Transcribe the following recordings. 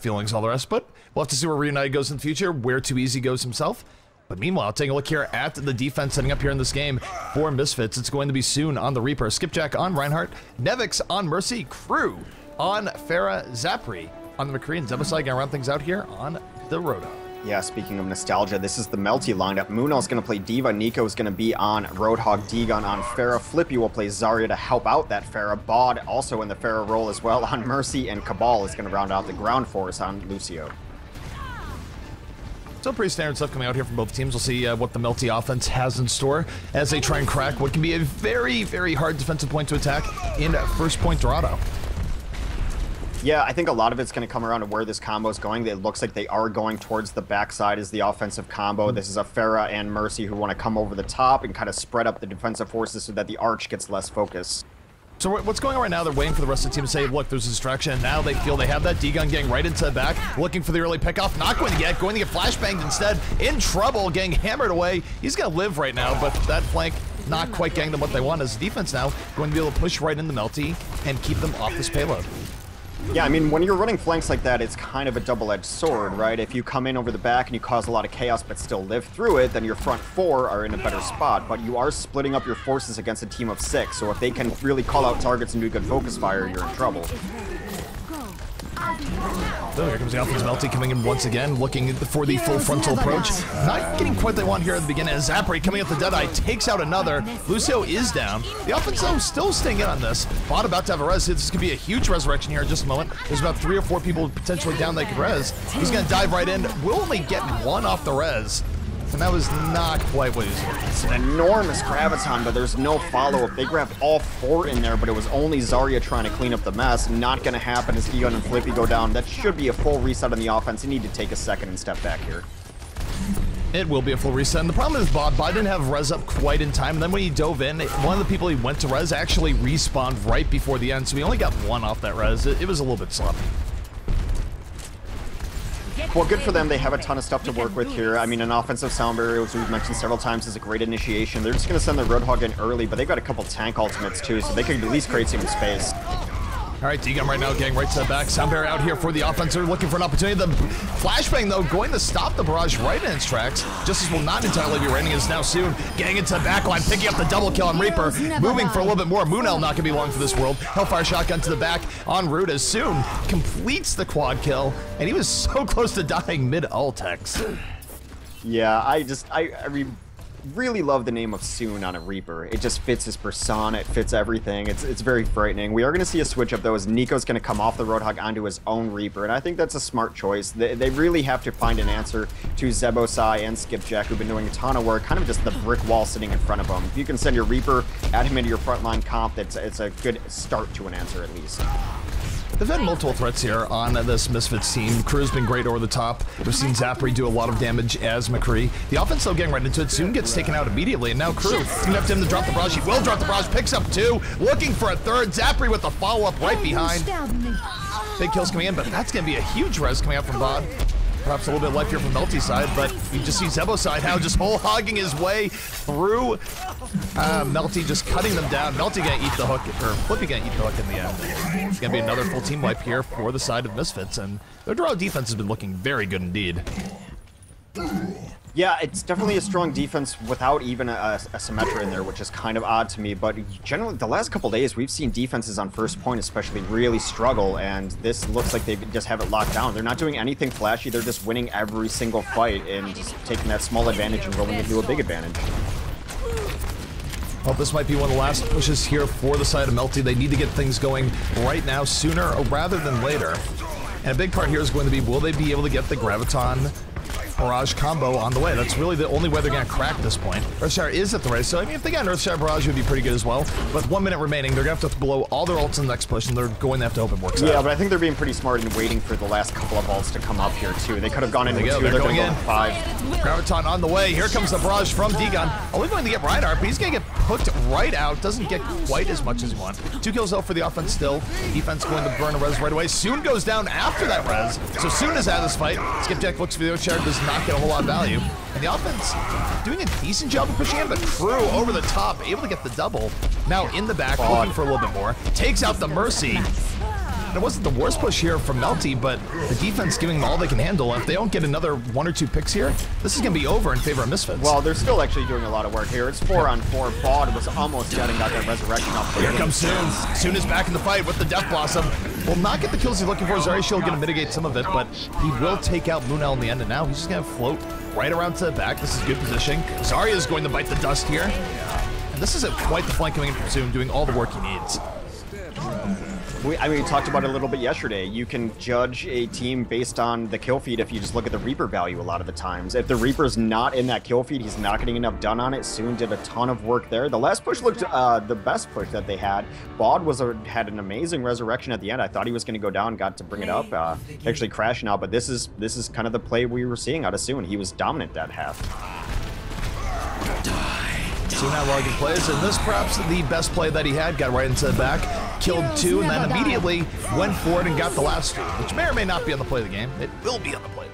feelings, all the rest, but we'll have to see where Reunited goes in the future, where Too Easy goes himself. But meanwhile, taking a look here at the defense setting up here in this game for Misfits. It's going to be Soon on the Reaper, Skipjack on Reinhardt, Nevix on Mercy, Crew on Farah, Zapri on the McCree, and Zebasai gonna round things out here on Dorado. Yeah, speaking of nostalgia, this is the Melty lineup. Munel's going to play D.Va, Nico's going to be on Roadhog, Degon on Farah, Flippy will play Zarya to help out that Farah, Bod also in the Farah role as well on Mercy, and Cabal is going to round out the ground force on Lucio. So pretty standard stuff coming out here from both teams. We'll see what the Melty offense has in store as they try and crack what can be a very, very hard defensive point to attack in first point Dorado. Yeah, I think a lot of it's going to come around to where this combo is going. It looks like they are going towards the backside as the offensive combo. This is a Farah and Mercy who want to come over the top and kind of spread up the defensive forces so that the Arch gets less focus. So what's going on right now, they're waiting for the rest of the team to say, look, there's a distraction. Now they feel they have that. Degon getting right into the back, looking for the early pickoff. Not going to get flashbanged instead. In trouble, getting hammered away. He's going to live right now, but that flank not quite getting them what they want as defense now. Going to be able to push right into Melty and keep them off this payload. Yeah, I mean, when you're running flanks like that, it's kind of a double-edged sword, right? If you come in over the back and you cause a lot of chaos but still live through it, then your front four are in a better spot. But you are splitting up your forces against a team of 6, so if they can really call out targets and do good focus fire, you're in trouble. So here comes the offense. Melty coming in once again, looking for the full frontal approach. Not getting quite what they want here at the beginning. As Zapri coming up the Deadeye takes out another. Lucio is down. The offense, though, still staying in on this. Bot about to have a res. This could be a huge resurrection here in just a moment. There's about 3 or 4 people potentially down they could res. He's going to dive right in. Will only get 1 off the res. And that was not quite what he was looking for. It's an enormous graviton, but there's no follow-up. They grabbed all 4 in there, but it was only Zarya trying to clean up the mess. Not going to happen as Degon and Flippy go down. That should be a full reset on the offense. You need to take a second and step back here. It will be a full reset. And the problem is Bod didn't have res up quite in time. And then when he dove in, one of the people he went to res actually respawned right before the end. So he only got 1 off that res. It was a little bit sloppy. Well, good for them. They have a ton of stuff to work with here. I mean, an offensive sound barrier, as we've mentioned several times, is a great initiation. They're just going to send their Roadhog in early, but they've got a couple tank ultimates too, so they could at least create some space. All right, Degon right now getting right to the back. Sound barrier out here for the offense. They're looking for an opportunity. The flashbang, though, going to stop the barrage right in its tracks. Justice will not entirely be raining. It's now Soon getting into the backline, picking up the double kill on Reaper, moving for a little bit more. Munel not going to be long for this world. Hellfire shotgun to the back on Root as Soon completes the quad kill, and he was so close to dying mid-ultex. Yeah, I really love the name of Soon on a Reaper. It just fits his persona, it fits everything. It's very frightening. We are going to see a switch up though as Nico's going to come off the Roadhog onto his own Reaper, and I think that's a smart choice. They really have to find an answer to Zebosai and Skipjack, who've been doing a ton of work, kind of just the brick wall sitting in front of them. If you can send your Reaper, add him into your frontline comp, it's a good start to an answer at least. They've had multiple threats here on this Misfits team. Crew's been great over the top. We've seen Zapri do a lot of damage as McCree. The offense, though, getting right into it. Soon gets taken out immediately, and now Crew is going to have him to drop the barrage. He will drop the barrage, picks up 2, looking for a 3rd. Zapri with the follow-up right behind. Big kills coming in, but that's going to be a huge res coming out from Bod. Perhaps a little bit of life here from Melty's side, but you just see Zebo's side now just whole hogging his way through. Melty just cutting them down. Melty gonna eat the hook, or Flippy gonna eat the hook in the end. It's gonna be another full team wipe here for the side of Misfits, and their Dorado defense has been looking very good indeed. Yeah, it's definitely a strong defense without even a Symmetra in there, which is kind of odd to me, but generally the last couple days we've seen defenses on first point especially really struggle, and this looks like they just have it locked down. They're not doing anything flashy, they're just winning every single fight and just taking that small advantage and rolling into a big advantage. Well, this might be one of the last pushes here for the side of Melty. They need to get things going right now, sooner rather than later. And a big part here is going to be, will they be able to get the Graviton Barrage combo on the way? That's really the only way they're going to crack this point. Earthshower is at the race, so I mean, if they got an Earthshower Barrage, it would be pretty good as well. But 1 minute remaining, they're going to have to blow all their ults in the next push, and they're going to have to open works out. Yeah, but I think they're being pretty smart in waiting for the last couple of ults to come up here, too. They could have gone into 2, they're going in 5. Graviton on the way. Here comes the barrage from Degon. Only going to get Reinhardt, but he's going to get hooked right out. Doesn't get quite as much as he wants. 2 kills out for the offense still. Defense going to burn a res right away. Soon goes down after that res. So Soon is out of this fight. Skipjack looks for the Ochair, does not get a whole lot of value. And the offense doing a decent job of pushing in, but Crew over the top, able to get the double. Now in the back, looking for a little bit more. Takes out the Mercy. It wasn't the worst push here from Melty, but the defense giving them all they can handle. If they don't get another 1 or 2 picks here, this is going to be over in favor of Misfits. Well, they're still actually doing a lot of work here. It's 4-on-4. Bod was almost dead and got that resurrection up. Here comes Soon. Soon is back in the fight with the Death Blossom. Will not get the kills he's looking for. Zarya Shield going to mitigate some of it, but he will take out Munel in the end, and now he's just going to float right around to the back. This is good positioning. Zarya is going to bite the dust here. And this is quite the flank coming in from Soon, doing all the work he needs. I mean, we talked about it a little bit yesterday. You can judge a team based on the kill feed if you just look at the Reaper value a lot of the times. If the Reaper's not in that kill feed, he's not getting enough done on it. Soon did a ton of work there. The last push looked the best push that they had. Bod had an amazing resurrection at the end. I thought he was going to go down, got to bring it up, actually crashing out. But this is kind of the play we were seeing out of Soon. He was dominant that half. Soon now logging plays, and this perhaps the best play that he had. Got right into the back, killed 2, and then immediately went forward and got the last 2, which may or may not be on the play of the game. It will be on the play.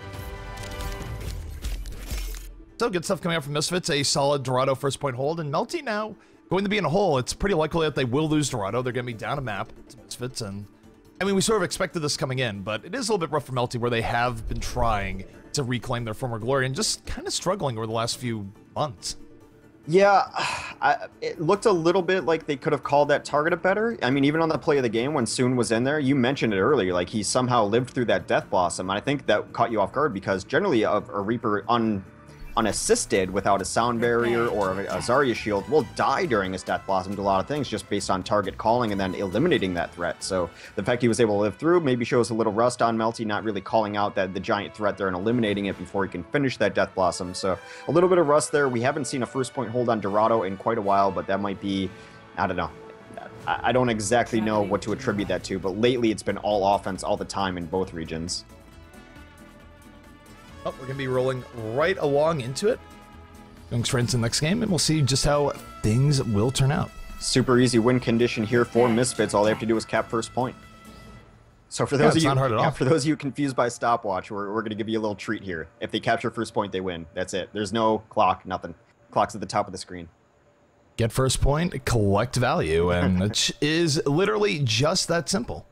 So good stuff coming out from Misfits. A solid Dorado first point hold, and Melty now going to be in a hole. It's pretty likely that they will lose Dorado. They're going to be down a map to Misfits, and I mean, we sort of expected this coming in, but it is a little bit rough for Melty, where they have been trying to reclaim their former glory and just kind of struggling over the last few months. Yeah, it looked a little bit like they could have called that target better. I mean, even on the play of the game when Soon was in there, you mentioned it earlier, like he somehow lived through that Death Blossom. And I think that caught you off guard because generally a Reaper unassisted without a sound barrier or a Zarya shield will die during his Death Blossom to a lot of things just based on target calling and then eliminating that threat. So the fact he was able to live through maybe shows a little rust on Melty, not really calling out the giant threat there and eliminating it before he can finish that Death Blossom. So a little bit of rust there. We haven't seen a first point hold on Dorado in quite a while, but that might be, I don't know. I don't exactly know what to attribute that to, but lately it's been all offense all the time in both regions. Oh, we're going to be rolling right along into it. Going straight into the next game, and we'll see just how things will turn out. Super easy win condition here for Misfits. All they have to do is cap first point. So for those of you, not hard at all. For those of you confused by stopwatch, we're going to give you a little treat here. If they capture first point, they win. That's it. There's no clock, nothing. Clock's at the top of the screen. Get first point, collect value, and it is literally just that simple.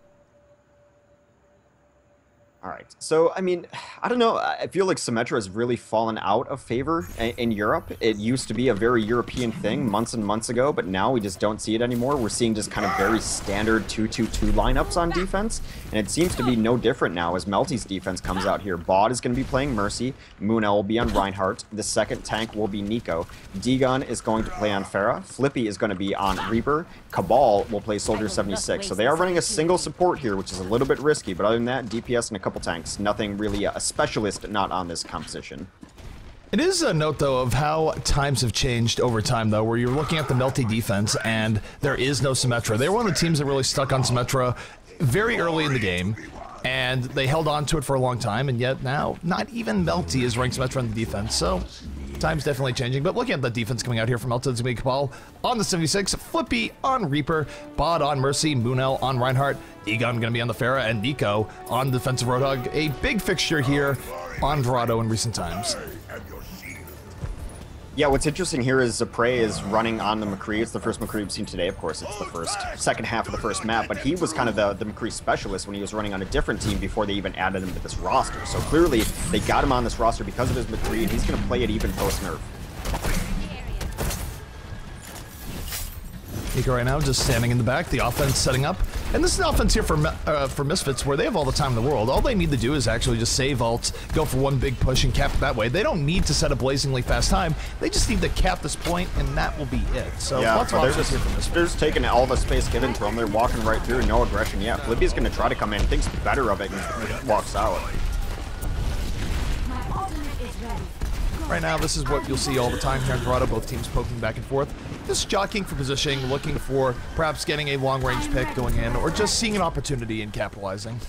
All right. So, I mean, I don't know. I feel like Symmetra has really fallen out of favor in Europe. It used to be a very European thing months and months ago, but now we just don't see it anymore. We're seeing just kind of very standard 2-2-2 lineups on defense, and it seems to be no different now as Melty's defense comes out here. Bod is going to be playing Mercy. Munel will be on Reinhardt. The second tank will be Nico. Dagon is going to play on Pharah. Flippy is going to be on Reaper. Cabal will play Soldier 76. So they are running a single support here, which is a little bit risky, but other than that, DPS and a couple tanks. Nothing really a specialist not on this composition. It is a note, though, of how times have changed over time, though, where you're looking at the Melty defense and there is no Symmetra. They were one of the teams that really stuck on Symmetra very early in the game, and they held on to it for a long time, and yet now not even Melty is ranked Symmetra on the defense, so time's definitely changing. But looking at the defense coming out here from Melty, it's going to be Cabal on the 76, Flippy on Reaper, Bod on Mercy, Munel on Reinhardt, Egon going to be on the Pharah, and Nico on defensive Roadhog. A big fixture here on Dorado in recent times. Yeah, what's interesting here is Zapre is running on the McCree. It's the first McCree we've seen today, of course. It's the second half of the first map, but he was kind of the McCree specialist when he was running on a different team before they even added him to this roster. So clearly, they got him on this roster because of his McCree, and he's going to play it even post-nerf. Nico right now just standing in the back, the offense setting up. And this is an offense here for Misfits where they have all the time in the world. All they need to do is actually just save ults, go for one big push and cap it that way. They don't need to set a blazingly fast time. They just need to cap this point, and that will be it. So yeah, lots of options here for Misfits. They're just taking all the space given to them. They're walking right through, no aggression yet. Flippy's going to try to come in, thinks better of it, and walks out. Right now, this is what you'll see all the time here in Dorado, both teams poking back and forth. Just jockeying for positioning, looking for perhaps getting a long-range pick going in, or just seeing an opportunity and capitalizing.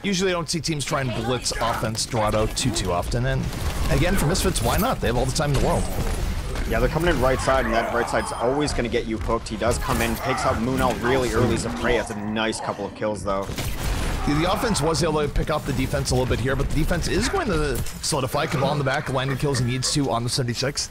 Usually I don't see teams try and blitz offense Dorado too often, and again, for Misfits, why not? They have all the time in the world. Yeah, they're coming in right side, and that right side's always going to get you hooked. He does come in, takes out Munel really early. Zapre has a nice couple of kills, though. The offense was able to pick off the defense a little bit here, but the defense is going to solidify. Cabal in the back, landing kills he needs to on the 76.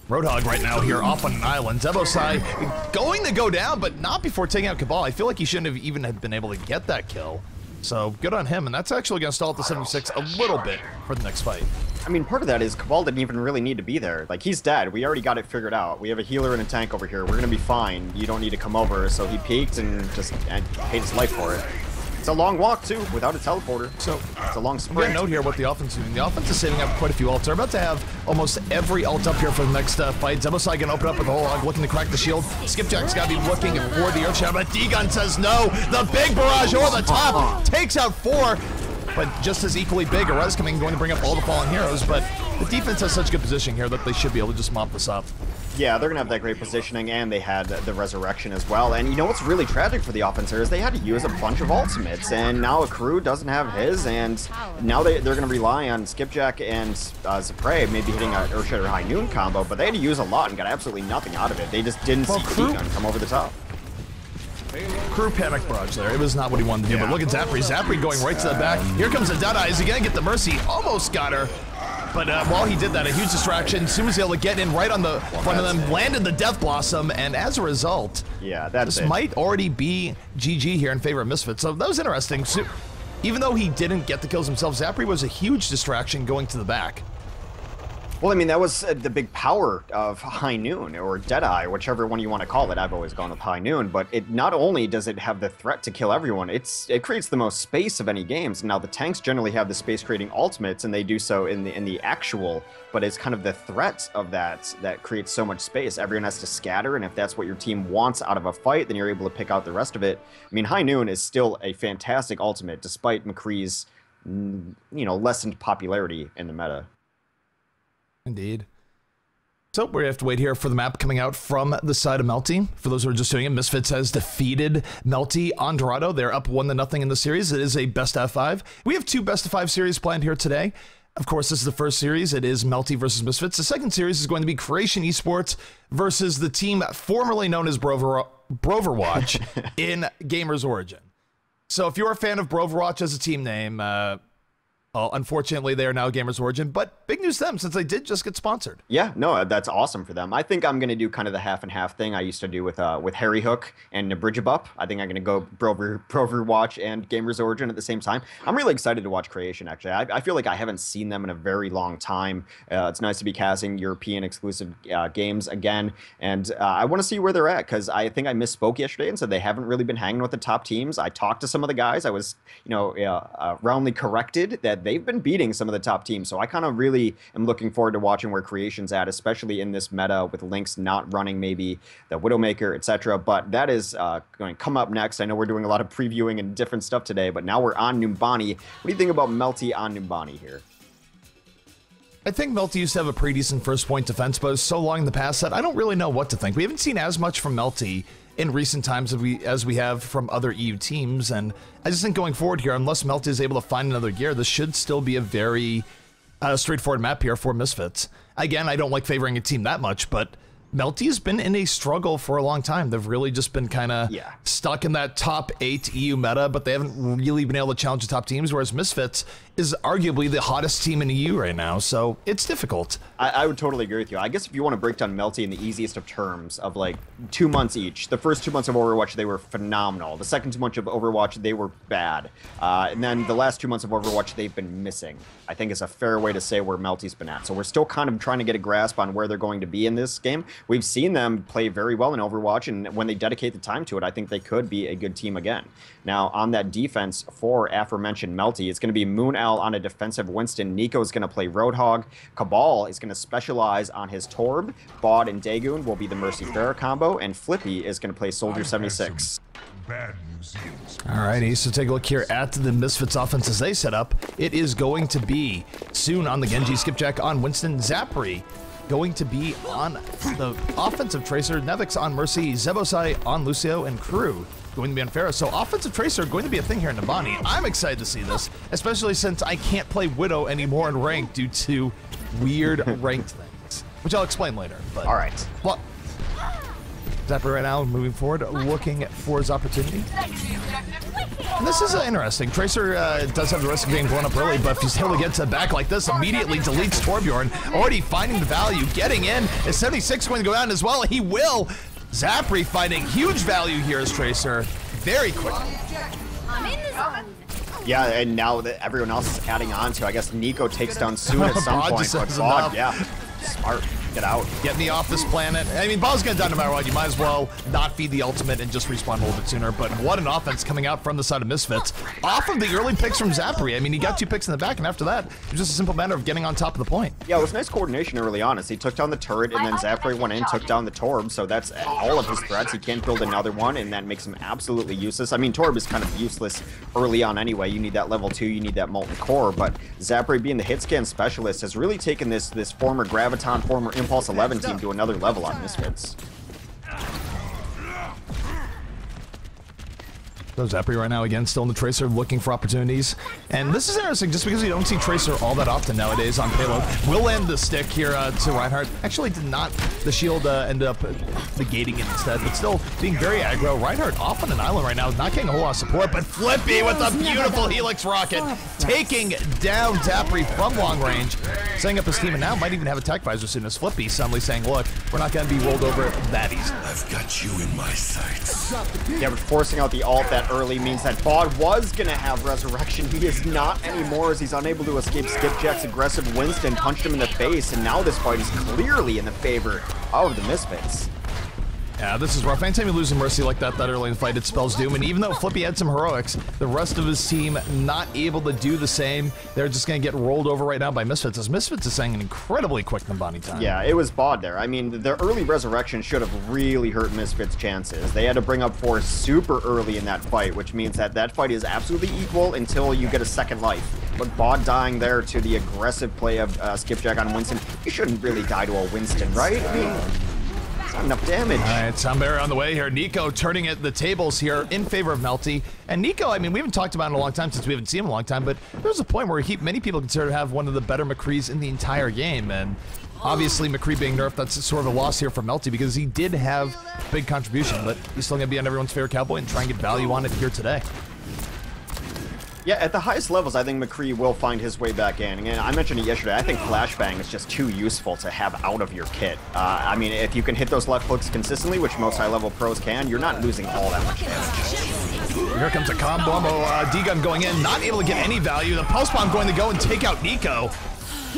Roadhog right now here off on an island. Zebosai going to go down, but not before taking out Cabal. I feel like he shouldn't have even been able to get that kill. So good on him, and that's actually going to stall at the 76 a little bit for the next fight. I mean, part of that is Cabal didn't even really need to be there. Like, he's dead. We already got it figured out. We have a healer and a tank over here. We're going to be fine. You don't need to come over. So he peeked and just paid his life for it. It's a long walk, too, without a teleporter. So it's a long sprint. I'm going to note here what the offense is doing. The offense is saving up quite a few ults. They're about to have almost every ult up here for the next fight. Zebosai going to open up with the whole log, looking to crack the shield. Skipjack's got to be looking for the Earth Shadow, but D-Gun says no. The big barrage over the top takes out 4. But just as equally big, Arez coming, going to bring up all the fallen heroes, but the defense has such good position here that they should be able to just mop this up. Yeah, they're going to have that great positioning, and they had the resurrection as well. And you know what's really tragic for the offense here is they had to use a bunch of ultimates, and now a crew doesn't have his, and now they're going to rely on Skipjack and Zapre maybe hitting an Earthshatter High Noon combo, but they had to use a lot and got absolutely nothing out of it. They just didn't see D-Gun come over the top. Crew panic barrage there. It was not what he wanted to do, but look at Zapri. Zapri going right to the back. Here comes a Deadeye. Is he going to get the Mercy? Almost got her. But while he did that, a huge distraction. As soon as he was able to get in right on the front of them, landed the Death Blossom, and as a result, this might already be GG here in favor of Misfits. So that was interesting. So, even though he didn't get the kills himself, Zapri was a huge distraction going to the back. Well, I mean, that was the big power of High Noon, or Deadeye, whichever one you want to call it. I've always gone with High Noon, but it not only does it have the threat to kill everyone, it creates the most space of any games. Now, the tanks generally have the space-creating ultimates, and they do so in the actual, but it's kind of the threat of that creates so much space. Everyone has to scatter, and if that's what your team wants out of a fight, then you're able to pick out the rest of it. I mean, High Noon is still a fantastic ultimate, despite McCree's, lessened popularity in the meta. Indeed. So we have to wait here for the map coming out from the side of Melty. For those who are just doing it, Misfits has defeated Melty on Dorado. They're up 1-0 in the series. It is a best of 5. We have 2 best of 5 series planned here today. Of course, this is the first series. It is Melty versus Misfits. The second series is going to be Creation Esports versus the team formerly known as Overwatch in Gamers Origin. So if you're a fan of Overwatch as a team name, well, unfortunately, they are now Gamers Origin, but big news to them since they did just get sponsored. Yeah, no, that's awesome for them. I think I'm going to do kind of the half and half thing I used to do with Harry Hook and Nabridgebup. I think I'm going to go Overwatch and Gamers Origin at the same time. I'm really excited to watch Creation, actually. I feel like I haven't seen them in a very long time. It's nice to be casting European exclusive games again, and I want to see where they're at, because I think I misspoke yesterday and said they haven't really been hanging with the top teams. I talked to some of the guys. I was, roundly corrected that they've been beating some of the top teams. So I kind of really am looking forward to watching where Creation's at, especially in this meta with Lynx not running maybe the Widowmaker, etc. But that is going to come up next. I know we're doing a lot of previewing and different stuff today, but now we're on Numbani. What do you think about Melty on Numbani here? I think Melty used to have a pretty decent first point defense, but it's so long in the past that I don't really know what to think. We haven't seen as much from Melty in recent times as we have from other EU teams, and I just think going forward here, unless Melty is able to find another gear, this should still be a very straightforward map here for Misfits. Again, I don't like favoring a team that much, but Melty has been in a struggle for a long time. They've really just been kind of stuck in that top 8 EU meta, but they haven't really been able to challenge the top teams, whereas Misfits is arguably the hottest team in EU right now, so it's difficult. I would totally agree with you. I guess if you want to break down Melty in the easiest of terms of like 2 months each, the first 2 months of Overwatch, they were phenomenal. The second 2 months of Overwatch, they were bad. And then the last 2 months of Overwatch, they've been missing. I think it's a fair way to say where Melty's been at. So we're still kind of trying to get a grasp on where they're going to be in this game. We've seen them play very well in Overwatch, and when they dedicate the time to it, I think they could be a good team again. Now, on that defense for aforementioned Melty, it's going to be Moon Owl on a defensive Winston. Nico is going to play Roadhog. Cabal is going to specialize on his Torb. Bod and Dagoon will be the Mercy Farah combo, and Flippy is going to play Soldier 76. Alrighty, so take a look here at the Misfits offense as they set up. It is going to be Soon on the Genji, Skipjack on Winston, Zapri going to be on the offensive Tracer, Nevix on Mercy, Zebosai on Lucio, and Crew going to be on Pharah. So offensive Tracer going to be a thing here in Numbani. I'm excited to see this, especially since I can't play Widow anymore in ranked due to weird ranked things, which I'll explain later. But all right. Well, Zapper right now moving forward, looking for his opportunity. And this is interesting. Tracer does have the risk of being blown up early, but if he's able to get to the back like this, immediately deletes Torbjorn. Already finding the value, getting in. Is 76 going to go down as well? He will. Zapri finding huge value here as Tracer. Very quickly. Yeah, and now that everyone else is adding on to, I guess Nico takes down soon at some point, but Bod, yeah, smart. Get out. Get me off this planet. I mean, Bod's gonna die no matter what. You might as well not feed the ultimate and just respawn a little bit sooner. But what an offense coming out from the side of Misfits. Off of the early picks from Zapri. I mean, he got 2 picks in the back, and after that, it was just a simple matter of getting on top of the point. Yeah, it was nice coordination early on as he took down the turret, and then Zapri went in, took down the Torb, so that's all of his threats. He can't build another one, and that makes him absolutely useless. I mean, Torb is kind of useless early on anyway. You need that level 2, you need that Molten Core, but Zapri being the hit scan specialist has really taken this former Graviton, former Impulse 11 team to another level on Misfits. So Zapri right now, again, still in the Tracer, looking for opportunities. And this is interesting, just because you don't see Tracer all that often nowadays on payload. Will land the stick here to Reinhardt. Actually did not. The shield ended up negating it instead, but still being very aggro. Reinhardt off on an island right now, not getting a whole lot of support, but Flippy with a beautiful Helix rocket, taking down Zapri from long range, setting up his team, and now might even have a tech visor soon as Flippy suddenly saying, look, we're not going to be rolled over that easy. I've got you in my sights. Yeah, but forcing out the ult that early means that Bod was going to have Resurrection. He is not anymore as he's unable to escape Skipjack's aggressive Winston, punched him in the face, and now this fight is clearly in the favor of the Misfits. Yeah, this is rough. Anytime you lose a Mercy like that early in the fight, it spells doom. And even though Flippy had some heroics, the rest of his team not able to do the same. They're just going to get rolled over right now by Misfits, as Misfits is saying an incredibly quick Numbani time. Yeah, it was Bod there. I mean, the early Resurrection should have really hurt Misfits' chances. They had to bring up force super early in that fight, which means that that fight is absolutely equal until you get a second life. But Bod dying there to the aggressive play of Skipjack on Winston, you shouldn't really die to a Winston, right? I mean, not enough damage. All right, Soundbearer on the way here. Nico turning the tables here in favor of Melty. And Nico, I mean, we haven't talked about him in a long time since we haven't seen him in a long time, but there's a point where many people consider to have one of the better McCrees in the entire game. And obviously, McCree being nerfed, that's sort of a loss here for Melty because he did have a big contribution, but he's still going to be on everyone's favorite cowboy and try and get value on it here today. Yeah, at the highest levels, I think McCree will find his way back in. And I mentioned it yesterday, I think Flashbang is just too useful to have out of your kit. I mean, if you can hit those left hooks consistently, which most high-level pros can, you're not losing all that much damage. Here comes a combo. D-Gun going in, not able to get any value. The Pulse Bomb going to go and take out Nico.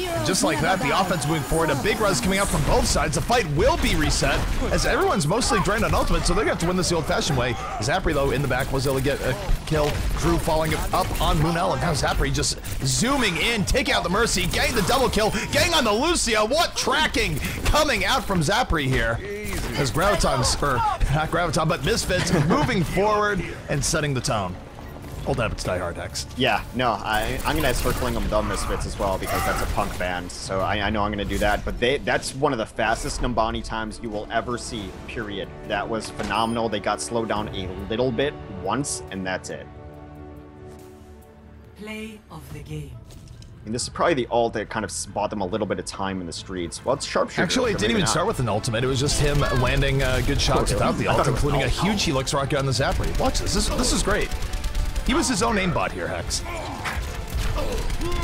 And just like that, the offense moving forward. A big res coming out from both sides. The fight will be reset as everyone's mostly drained on ultimate, so they're going to have to win this the old-fashioned way. Zapri, though, in the back was able to get a kill. Crew following up on Moonell, and now Zapri just zooming in, taking out the Mercy, getting the double kill, getting on the Lucia. What tracking coming out from Zapri here as Graviton's, or not Graviton, but Misfits moving forward and setting the tone. Old habits die hard, Hex. Yeah, no, I'm going to start calling them the Misfits as well because that's a punk band, so I know I'm going to do that. But that's one of the fastest Numbani times you will ever see, period. That was phenomenal. They got slowed down a little bit once, and that's it. Play of the game. And this is probably the ult that kind of bought them a little bit of time in the streets. Well, it's Sharpshooter. Actually, it didn't even start with an ultimate. It was just him landing good shots without the ult, including a huge Helix rocket on the Zapri. Watch this. This is great. He was his own aimbot here, Hex.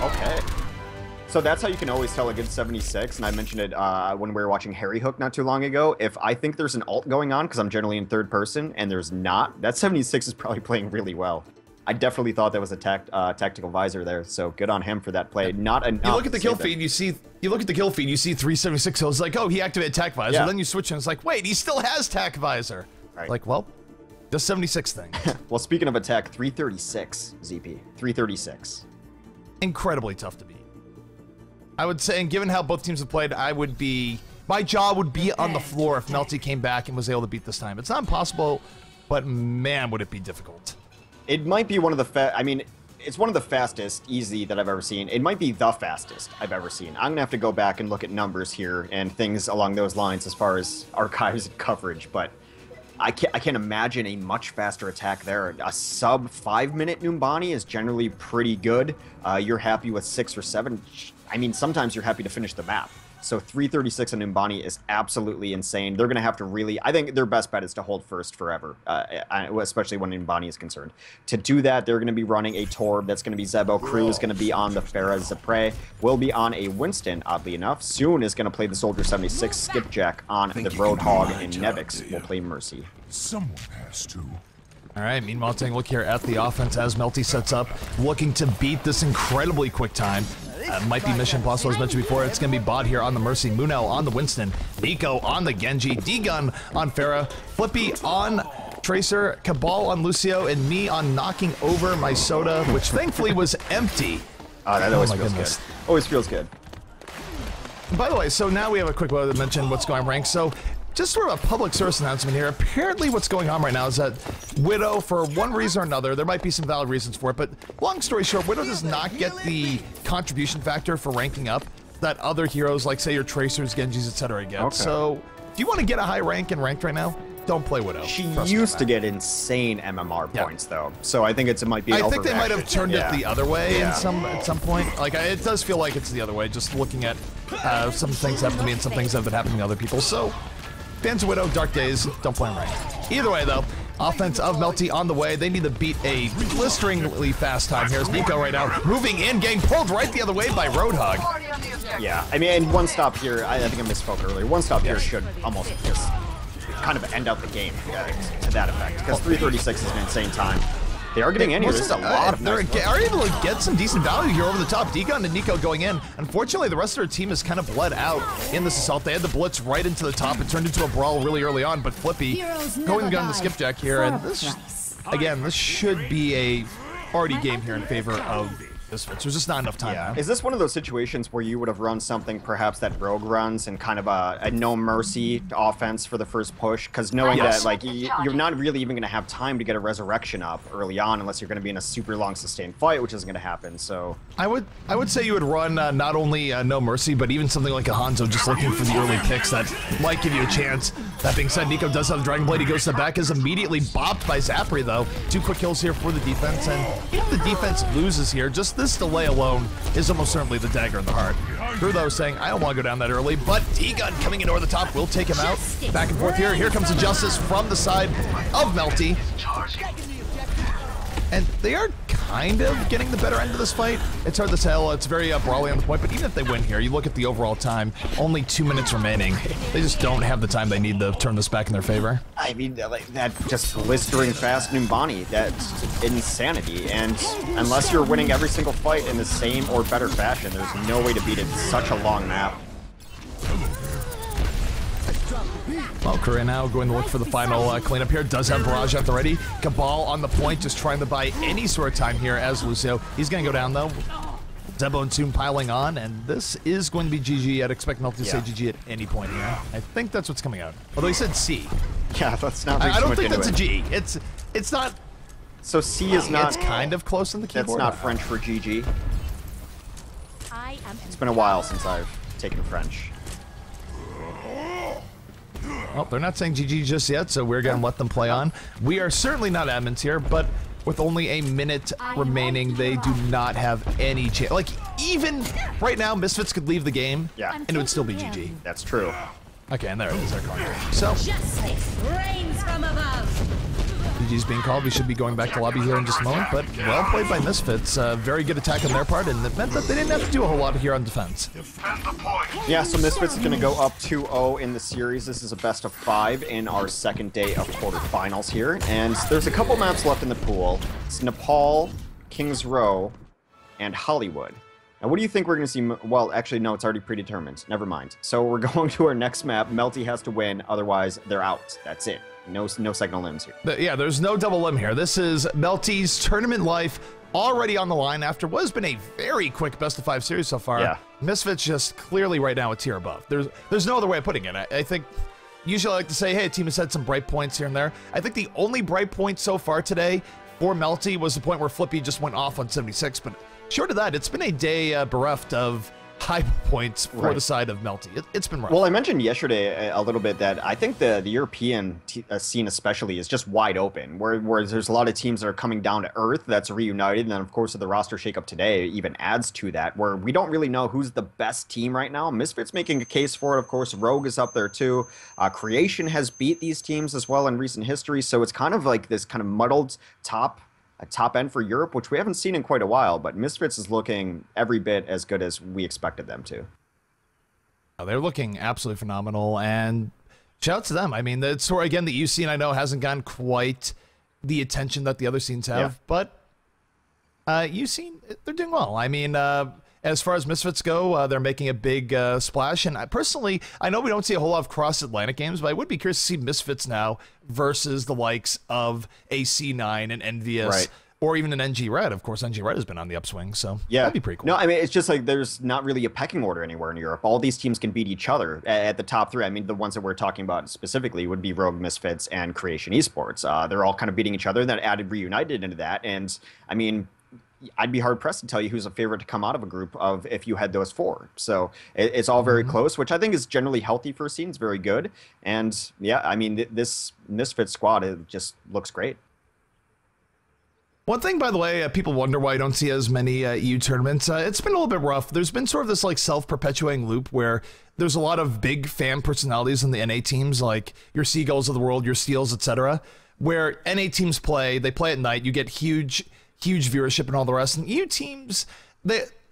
Okay. So that's how you can always tell a good 76, and I mentioned it when we were watching Harry Hook not too long ago. If I think there's an ult going on, because I'm generally in third person, and there's not, that 76 is probably playing really well. I definitely thought that was a tactical visor there, so good on him for that play. Not enough. You look at the kill feed, you see 376 kills. It's like, oh, he activated tac visor. Yeah. Then you switch and it's like, wait, he still has tac visor. Right. Like, well, the 76 thing. Well, speaking of attack, 336, ZP. 336. Incredibly tough to beat. I would say, and given how both teams have played, my jaw would be on the floor if Melty came back and was able to beat this time. It's not impossible, but man, would it be difficult. It might be one of the it's one of the fastest, easy, that I've ever seen. It might be the fastest I've ever seen. I'm gonna have to go back and look at numbers here and things along those lines as far as archives and coverage, but I can't imagine a much faster attack there. A sub 5-minute Numbani is generally pretty good. You're happy with 6 or 7. I mean, sometimes you're happy to finish the map. So 336 and Numbani is absolutely insane. They're going to have to really, I think their best bet is to hold first forever, especially when Numbani is concerned. To do that, they're going to be running a Torb. That's going to be Zebo. Crew is going to be on the Pharah. Zapre will be on a Winston, oddly enough. Soon is going to play the Soldier 76. Skipjack on the Roadhog, and Nevix will play Mercy. Someone has to. All right, meanwhile, taking a look here at the offense as Melty sets up, looking to beat this incredibly quick time. Might be mission impossible, as mentioned before. It's going to be Bot here on the Mercy, Munel on the Winston, Nico on the Genji, D-Gun on Pharah, Flippy on Tracer, Cabal on Lucio, and me on knocking over my soda, which thankfully was empty. That always feels good. Always feels good. By the way, so now we have a quick way to mention what's going on ranked. So just sort of a public service announcement here. Apparently what's going on right now is that Widow, for one reason or another, there might be some valid reasons for it, but long story short, Widow does not get the contribution factor for ranking up that other heroes, like say your Tracers, Genjis, etc. get. Okay. So if you want to get a high rank in ranked right now, don't play Widow. She used to get insane MMR points, though, so I think it might be an I think they might have turned it the other way at some point. Like, it does feel like it's the other way, just looking at some things happen to me and some things that have been happening to other people. So fans of Widow, Dark Days, don't play them right. Either way, though, offense of Melty on the way. They need to beat a blisteringly fast time. Here's Nico right now, moving in, getting pulled right the other way by Roadhog. Yeah, I mean, and one stop here, I think I misspoke earlier, one stop here should almost just kind of end out the game to that effect, because 336 is an insane time. They are getting in here. There's a lot of nice are able to get some decent value here over the top. D-Gun and Nico going in. Unfortunately, the rest of their team is kind of bled out in this assault. They had the blitz right into the top. It turned into a brawl really early on, but Flippy going gun the skipjack here. And this, again, this should be a party game here in favor of Misfits. There's just not enough time. Yeah. Is this one of those situations where you would have run something perhaps that Rogue runs and kind of a no mercy offense for the first push? Because knowing that like you're not really even going to have time to get a resurrection up early on unless you're going to be in a super long sustained fight, which isn't going to happen. So I would say you would run not only no mercy, but even something like a Hanzo, just looking for the early picks that might give you a chance. That being said, Nico does have the Dragon Blade. He goes to the back, is immediately bopped by Zapri though. 2 quick kills here for the defense, and if the defense loses here, just this delay alone is almost certainly the dagger in the heart. Drew though saying, I don't want to go down that early, but D-Gun coming in over the top will take him out. Back and forth here. Here comes the Justice from the side of Melty. And they are kind of getting the better end of this fight. It's hard to tell. It's very brawly on the point, but even if they win here, you look at the overall time, only 2 minutes remaining. They just don't have the time they need to turn this back in their favor. I mean, like, that just blistering fast Numbani, that's insanity. And unless you're winning every single fight in the same or better fashion, there's no way to beat it. It's such a long map. Well, Korea now going to look for the final cleanup here. Does have Barrage at the ready. Cabal on the point, just trying to buy any sort of time here as Lucio. He's going to go down, though. Zebo and Soon piling on, and this is going to be GG. I'd expect Melty to say GG at any point here. I think that's what's coming out. Although he said C. Yeah, that's not I don't think that's a G. It's not... So C is not... It's kind of close in the keyboard. That's not French for GG. It's been a while since I've taken French. Well, they're not saying GG just yet, so we're going to let them play on. We are certainly not admins here, but with only a minute remaining, they do not have any chance. Like, even right now, Misfits could leave the game, and it would still be GG. That's true. Okay, and there it is, our counter. So, Justice reigns from above. GG's being called. We should be going back to lobby here in just a moment, but well played by Misfits. Very good attack on their part, and it meant that they didn't have to do a whole lot here on defense. Yeah, so Misfits is going to go up 2-0 in the series. This is a best of 5 in our second day of quarterfinals here, and there's a couple maps left in the pool. It's Nepal, Kings Row, and Hollywood. Now, what do you think we're going to see? Well, actually, no, it's already predetermined. Never mind. So we're going to our next map. Melty has to win, otherwise they're out. That's it. No second limbs here. Yeah, there's no double limb here. This is Melty's tournament life already on the line after what has been a very quick best of 5 series so far. Yeah. Misfits just clearly right now a tier above. There's no other way of putting it. I think usually I like to say, hey, a team has had some bright points here and there. I think the only bright point so far today for Melty was the point where Flippy just went off on 76, but short of that, it's been a day bereft of high points for the side of Melty. It's been rough. Well, I mentioned yesterday a little bit that I think the European scene especially is just wide open, where there's a lot of teams that are coming down to earth that's reunited, and then of course the roster shakeup today even adds to that, where we don't really know who's the best team right now. Misfits making a case for it, of course. Rogue is up there too. Creation has beat these teams as well in recent history, so it's kind of like this kind of muddled top end for Europe, which we haven't seen in quite a while, but Misfits is looking every bit as good as we expected them to. They're looking absolutely phenomenal, and shout out to them. I mean, the story, again, the U scene, I know, hasn't gotten quite the attention that the other scenes have, but U scene, they're doing well. I mean, as far as Misfits go, they're making a big splash, and personally, I know we don't see a whole lot of cross-Atlantic games, but I would be curious to see Misfits now versus the likes of AC9 and Envious, or even an NG Red. Of course, NG Red has been on the upswing, so that'd be pretty cool. No, I mean, it's just like there's not really a pecking order anywhere in Europe. All these teams can beat each other at the top three. I mean, the ones that we're talking about specifically would be Rogue, Misfits, and Creation Esports. They're all kind of beating each other, and then added Reunited into that, and I mean, I'd be hard-pressed to tell you who's a favorite to come out of a group of if you had those four. So it's all very close, which I think is generally healthy for a scene. It's very good. And, yeah, I mean, this Misfits squad, it just looks great. One thing, by the way, people wonder why I don't see as many EU tournaments. It's been a little bit rough. There's been sort of this like self-perpetuating loop where there's a lot of big fan personalities in the NA teams, like your Seagulls of the world, your Steels, etc., where NA teams play, they play at night, you get huge viewership and all the rest. And EU teams,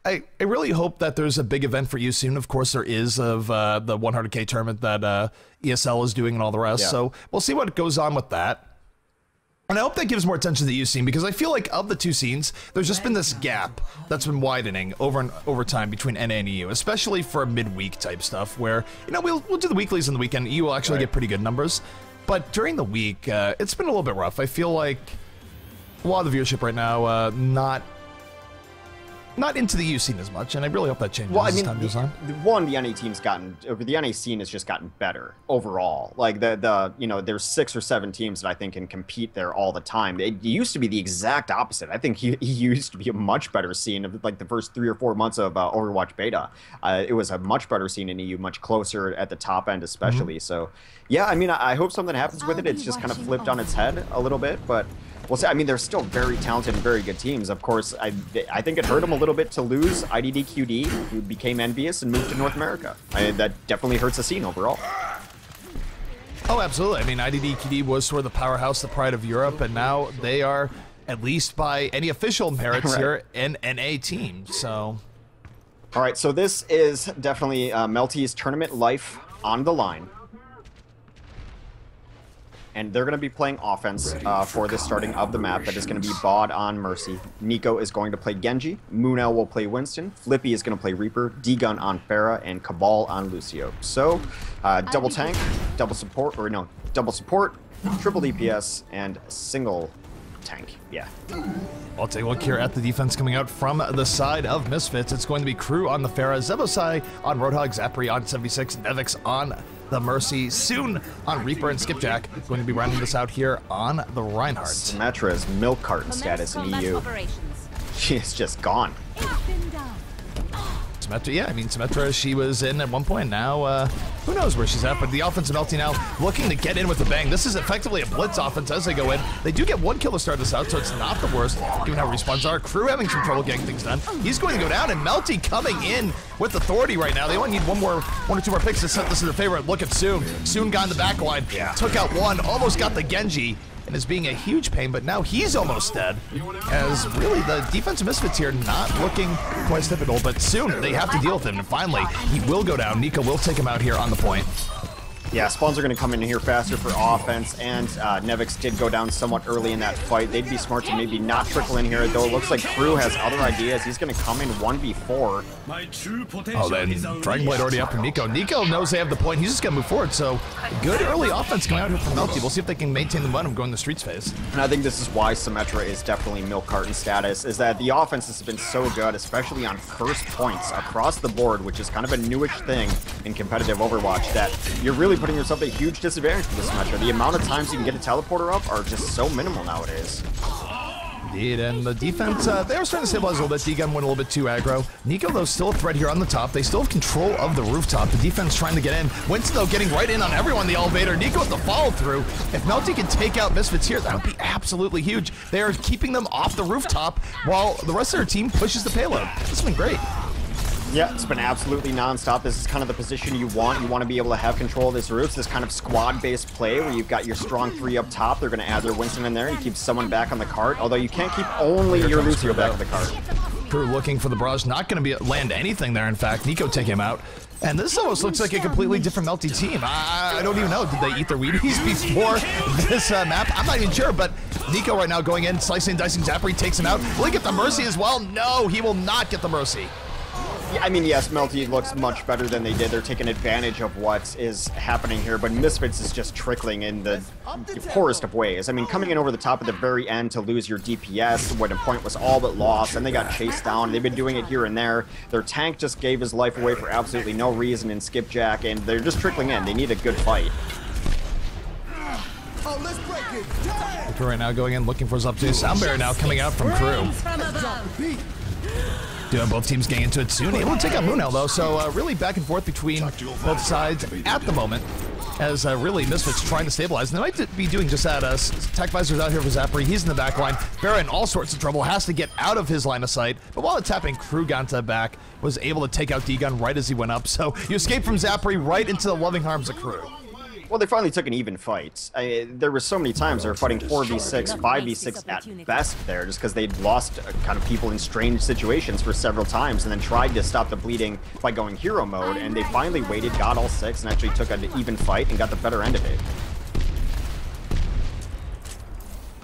I really hope that there's a big event for you soon. Of course, there is of the 100K tournament that ESL is doing and all the rest. So we'll see what goes on with that. And I hope that gives more attention to the EU scene, because I feel like of the two scenes, there's just been this gap that's been widening over time between NA and EU, especially for midweek type stuff where, you know, we'll do the weeklies on the weekend. EU will actually get pretty good numbers. But during the week, it's been a little bit rough. I feel like a lot of the viewership right now, not into the EU scene as much, and I really hope that changes as time goes on. The NA team's gotten, the NA scene has just gotten better overall. Like you know, there's 6 or 7 teams that I think can compete there all the time. It used to be the exact opposite. I think he used to be a much better scene of like the first 3 or 4 months of Overwatch beta. It was a much better scene in EU, much closer at the top end especially. So yeah, I mean, I hope something happens with it. It's just kind of flipped on its head a little bit, but we'll see. I mean, they're still very talented and very good teams. Of course, I think it hurt them a little bit to lose IDDQD, who became envious and moved to North America. That definitely hurts the scene overall. Oh, absolutely. I mean, IDDQD was sort of the powerhouse, the pride of Europe, and now they are, at least by any official merits here, an NA team. So, all right. So this is definitely Melty's tournament life on the line. And they're going to be playing offense for the starting of the map. That is going to be Bod on Mercy. Nico is going to play Genji. Munel will play Winston. Flippy is going to play Reaper. D-Gun on Pharah. And Cabal on Lucio. So, double tank, double support, triple DPS, and single tank. Yeah. I'll take a look here at the defense coming out from the side of Misfits. It's going to be Crew on the Pharah, Zebosai on Roadhog, Zapri on 76, Nevix on the Mercy, soon on Reaper and Skipjack. Going to be rounding this out here on the Reinhardt. Symmetra's milk carton status in EU. She is just gone. Symmetra, yeah, I mean, Symmetra, she was in at one point. Now, who knows where she's at, but the offensive Melty now looking to get in with a bang. This is effectively a blitz offense as they go in. They do get 1 kill to start this out, so it's not the worst, given how respawns are. Crew having some trouble getting things done. He's going to go down, and Melty coming in with authority right now. They only need one or two more picks to set this as a favorite. Look at Soon. Soon got in the back line, took out one, almost got the Genji, and is being a huge pain, but now he's almost dead, as really the defensive Misfits here not looking quite typical, but soon they have to deal with him, and finally he will go down. Nico will take him out here on the point. Yeah, spawns are going to come in here faster for offense, and Nevix did go down somewhat early in that fight. They'd be smart to maybe not trickle in here, though it looks like Crew has other ideas. He's going to come in 1v4. Oh, then Dragonblade already up from Nico. Nico knows they have the point. He's just going to move forward, so good early offense coming out here from Melty. We'll see if they can maintain the momentum going the streets phase. And I think this is why Symmetra is definitely milk carton status, is that the offense has been so good, especially on first points across the board, which is kind of a newish thing in competitive Overwatch, that you're really putting yourself at a huge disadvantage with this Symmetra. The amount of times you can get a teleporter up are just so minimal nowadays. Indeed, and the defense, they were starting to stabilize a little bit. D-Gun went a little bit too aggro. Nico, though, still a threat here on the top. They still have control of the rooftop. The defense trying to get in. Winston, though, getting right in on everyone in the elevator. Nico with the follow-through. If Melty can take out Misfits here, that would be absolutely huge. They are keeping them off the rooftop while the rest of their team pushes the payload. This has been great. Yeah, it's been absolutely non-stop. This is kind of the position you want. You want to be able to have control of this roof. This kind of squad-based play where you've got your strong 3 up top. They're going to add their Winston in there and keep someone back on the cart. Although you can't keep only your Lucio back on the cart. Crew looking for the barrage. Not going to land anything there, in fact. Nico taking him out. And this almost looks like a completely different Melty team. I don't even know. Did they eat their Wheaties before this map? I'm not even sure, but Nico right now going in, slicing and dicing Zapri, takes him out. Will he get the Mercy as well? No, he will not get the Mercy. I mean, yes, Melty looks much better than they did. They're taking advantage of what is happening here, but Misfits is just trickling in the poorest of ways. I mean, coming in over the top at the very end to lose your DPS when a point was all but lost, and they got chased down. They've been doing it here and there. Their tank just gave his life away for absolutely no reason in Skipjack, and they're just trickling in. They need a good fight. Oh, let's break it. Crew right now going in, looking for his up-to. Sound barrier now coming out from Crew. Both teams getting into it soon. Able to take out Moonell, though, so really back and forth between both sides at the moment, as really Misfits trying to stabilize. And they might be doing just that. Tech Visor's out here for Zapri. He's in the back line. Barra in all sorts of trouble, has to get out of his line of sight. But while it's happening, Crew got to back, was able to take out D-Gun right as he went up. So you escape from Zapri right into the loving arms of Crew. Well, they finally took an even fight. There were so many times they were fighting 4v6, 5v6 at best there, just because they'd lost kind of people in strange situations for several times, and then tried to stop the bleeding by going hero mode, and they finally waited, got all 6, and actually took an even fight and got the better end of it.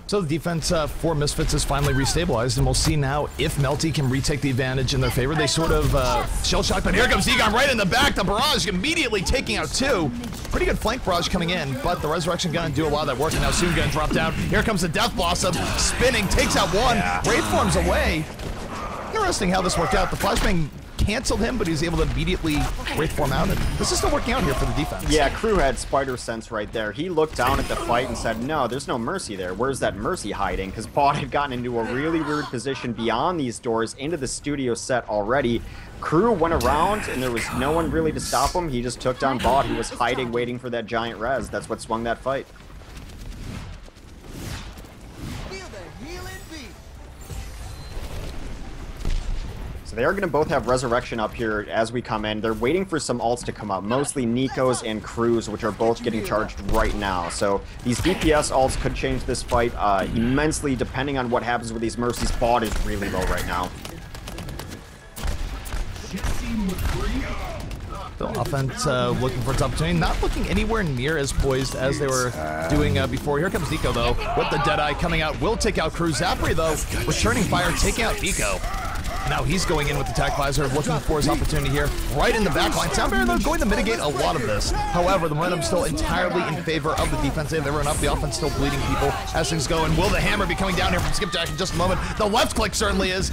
So the defense for Misfits is finally restabilized, and we'll see now if Melty can retake the advantage in their favor. They sort of shell shock, but here comes D-Gun right in the back. The barrage immediately taking out 2. Pretty good flank barrage coming in, but the Resurrection gonna do a lot of that work, and now soon gonna drop down. Here comes the Death Blossom, spinning, takes out 1. Wraith forms away. Interesting how this worked out. The Flashbang canceled him, but he was able to immediately Wraith form out, and this is still working out here for the defense. Yeah, Crew had Spider Sense right there. He looked down at the fight and said, no, there's no Mercy there. Where's that Mercy hiding? Because Bot had gotten into a really weird position beyond these doors into the studio set already. Crew went around, and there was no one really to stop him. He just took down Bot. He was hiding, waiting for that giant res. That's what swung that fight. So they are going to both have Resurrection up here as we come in. They're waiting for some ults to come up, mostly Nico's and Crew's, which are both getting charged right now. So these DPS ults could change this fight immensely depending on what happens with these Mercies. Bot is really low right now. The offense looking for its opportunity, not looking anywhere near as poised as they were doing before. Here comes Nico, though, with the Deadeye coming out. Will take out Crew. Zapri, though, returning fire, taking out Nico. Now he's going in with the Tech Visor, looking for his opportunity here, right in the back line. Soundbarrier, though, going to mitigate a lot of this. However, the momentum still entirely in favor of the defense. They have everyone up. The offense still bleeding people as things go. And will the hammer be coming down here from Skipjack in just a moment? The left click certainly is.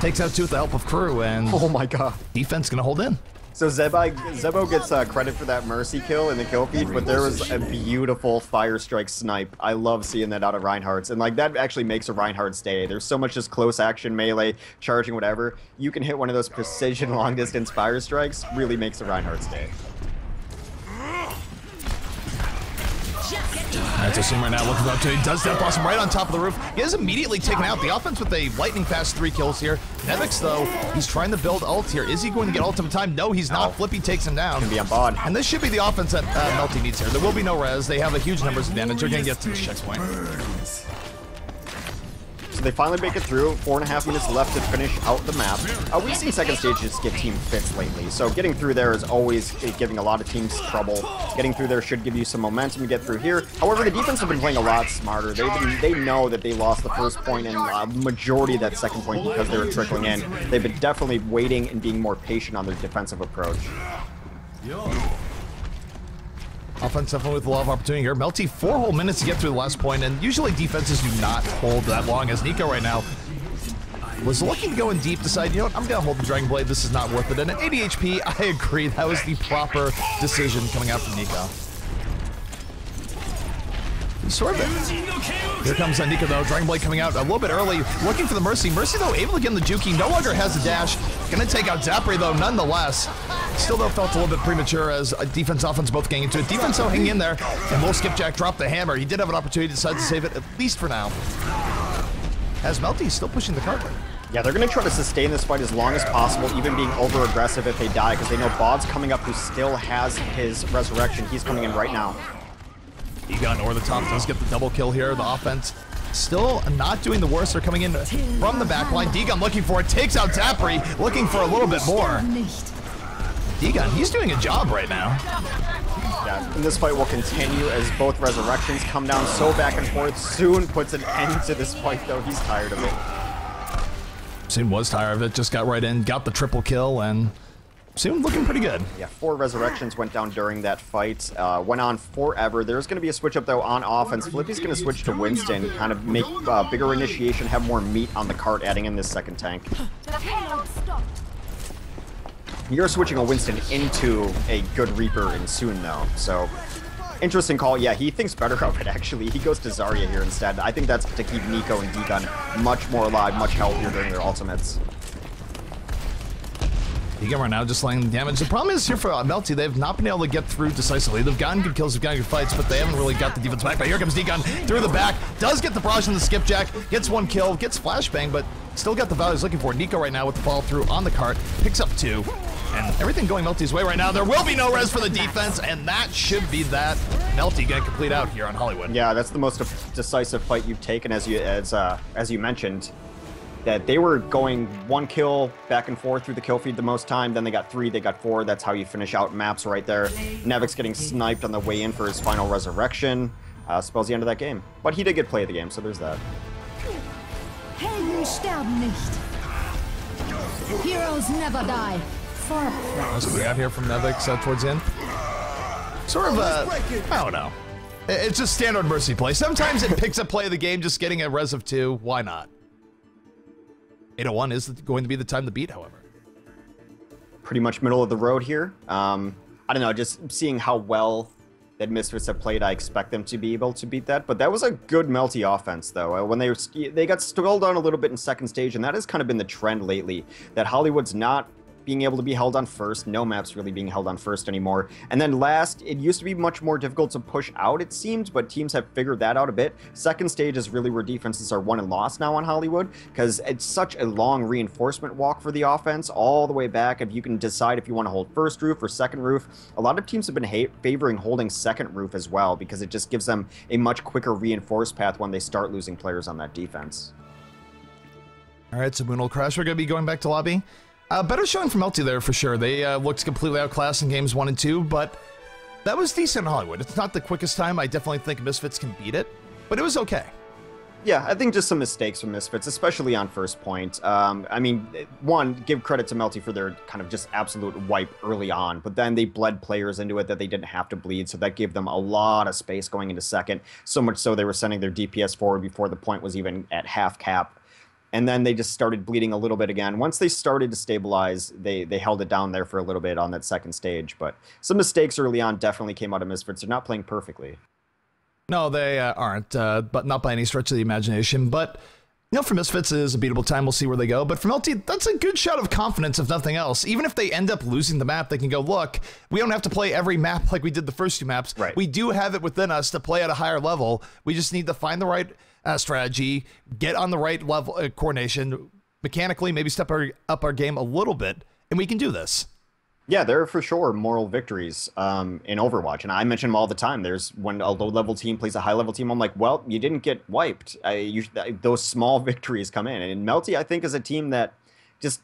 Takes out 2 with the help of Crew, and oh my god, defense gonna hold in. So Zebo gets credit for that Mercy kill in the kill feed, but there was a beautiful Fire Strike snipe. I love seeing that out of Reinhardt's, and like that actually makes a Reinhardt stay. There's so much just close action, melee, charging, whatever. You can hit one of those precision long distance Fire Strikes, really makes a Reinhardt stay. That's a sim right now looking up to him. Does that blossom right on top of the roof. He is immediately taken out. The offense with a lightning fast 3 kills here. Nevix, though, he's trying to build ult here. Is he going to get ult in time? No, he's not. Flippy takes him down. Gonna be on Bod. And this should be the offense that Melty needs here. There will be no res. They have a huge numbers advantage. They're going to get to the checkpoint. So they finally make it through. 4.5 minutes left to finish out the map. We've seen second stages get team fits lately, so getting through there is always giving a lot of teams trouble. Getting through there should give you some momentum to get through here. However, the defense have been playing a lot smarter. They know that they lost the first point and majority of that second point because they were trickling in. They've been definitely waiting and being more patient on their defensive approach. Offense definitely with a lot of opportunity here. Melty, 4 whole minutes to get through the last point, and usually defenses do not hold that long, as Nico right now was looking to go in deep, decide, you know what, I'm gonna hold the Dragon Blade, this is not worth it. And at 80 HP, I agree, that was the proper decision coming out from Nico. sort of it. Here comes Nico though, Dragon Blade coming out a little bit early, looking for the Mercy. Mercy though, able to get in the Juki, no longer has a dash. Gonna take out Zapri though, nonetheless. Still though felt a little bit premature as defense, offense both getting into it. Defense though hanging in there, and will Skipjack drop the hammer. He did have an opportunity to decide to save it, at least for now. As Melty still pushing the cart. Yeah, they're going to try to sustain this fight as long as possible, even being over-aggressive if they die, because they know Bod's coming up who still has his resurrection. He's coming in right now. Egon over the top does get the double kill here. The offense still not doing the worst. They're coming in from the back line. Degon looking for it, takes out Zapri, looking for a little bit more. Degon, he's doing a job right now. Yeah, and this fight will continue as both resurrections come down so back and forth. Soon puts an end to this fight, though. He's tired of it. Soon was tired of it, just got right in, got the triple kill, and Soon looking pretty good. Yeah, 4 resurrections went down during that fight. Went on forever. There's going to be a switch up, though, on offense. Flippy's going to switch to Winston, kind of make bigger initiation, have more meat on the cart, adding in this second tank. You're switching a Winston into a good Reaper in Soon, though, so... Interesting call. Yeah, he thinks better of it, actually. He goes to Zarya here instead. I think that's to keep Nico and Degun much more alive, much healthier during their ultimates. Degun right now just laying damage. The problem is here for Melty, they've not been able to get through decisively. They've gotten good kills, they've gotten good fights, but they haven't really got the defense back. But here comes Degun through the back, does get the barrage and the skipjack, gets 1 kill, gets flashbang, but still got the value he's looking for. Nico right now with the follow through on the cart, picks up 2. And everything going Melty's way right now. There will be no res for the defense, and that should be that. Melty gonna complete out here on Hollywood. Yeah, that's the most decisive fight you've taken, as you mentioned. That they were going 1 kill back and forth through the kill feed the most time, then they got 3, they got 4. That's how you finish out maps right there. Nevic's getting sniped on the way in for his final resurrection. Spells the end of that game. But he did get play of the game, so there's that. Helden sterben nicht. Heroes never die. That's what we got here from Nevix towards the end. Sort of I don't know. It's just standard Mercy play. Sometimes it picks up play of the game, just getting a res of 2. Why not? 801 is going to be the time to beat, however. Pretty much middle of the road here. I don't know, just seeing how well that Misfits have played, I expect them to be able to beat that. But that was a good Melty offense, though. When they got stalled on a little bit in second stage, and that has kind of been the trend lately, that Hollywood's not being able to be held on first, no maps really being held on first anymore. And then last, it used to be much more difficult to push out, it seems, but teams have figured that out a bit. Second stage is really where defenses are won and lost now on Hollywood, because it's such a long reinforcement walk for the offense, all the way back. If you can decide if you want to hold first roof or second roof, a lot of teams have been favoring holding second roof as well, because it just gives them a much quicker reinforced path when they start losing players on that defense. All right, so Moon'll crash. We're going to be going back to lobby. Better showing from Melty there for sure. They looked completely outclassed in games 1 and 2, but that was decent in Hollywood. It's not the quickest time. I definitely think Misfits can beat it, but it was okay. Yeah, I think just some mistakes from Misfits, especially on first point. I mean, one, give credit to Melty for their kind of just absolute wipe early on, but then they bled players into it that they didn't have to bleed, so that gave them a lot of space going into second, so much so they were sending their DPS forward before the point was even at half cap. And then they just started bleeding a little bit again. Once they started to stabilize, they held it down there for a little bit on that second stage. But some mistakes early on definitely came out of Misfits. They're not playing perfectly. No, they aren't, but not by any stretch of the imagination. But, you know, for Misfits, it is a beatable time. We'll see where they go. But for Melty, that's a good shot of confidence, if nothing else. Even if they end up losing the map, they can go, look, we don't have to play every map like we did the first 2 maps. Right. We do have it within us to play at a higher level. We just need to find the right strategy, get on the right level coordination, mechanically, maybe step up our game a little bit, and we can do this. Yeah, there are for sure moral victories in Overwatch, and I mention them all the time. There's when a low-level team plays a high-level team, I'm like, well, you didn't get wiped. Those small victories come in, and Melty, I think, is a team that just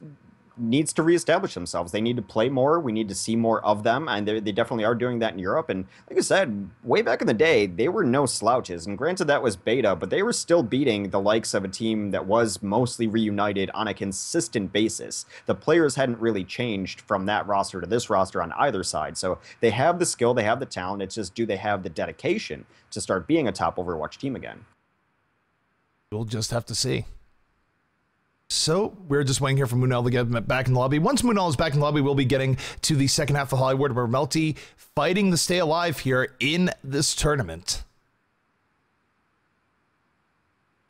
needs to reestablish themselves. They need to play more. We need to see more of them, and they definitely are doing that in Europe. And like I said, way back in the day, they were no slouches. And granted, that was beta, but they were still beating the likes of a team that was mostly reunited on a consistent basis. The players hadn't really changed from that roster to this roster on either side. So they have the skill, they have the talent. It's just, do they have the dedication to start being a top Overwatch team again? We'll just have to see. So, we're just waiting here for Moonell to get back in the lobby. Once Moonell is back in the lobby, we'll be getting to the second half of Hollywood, where Melty fighting to stay alive here in this tournament.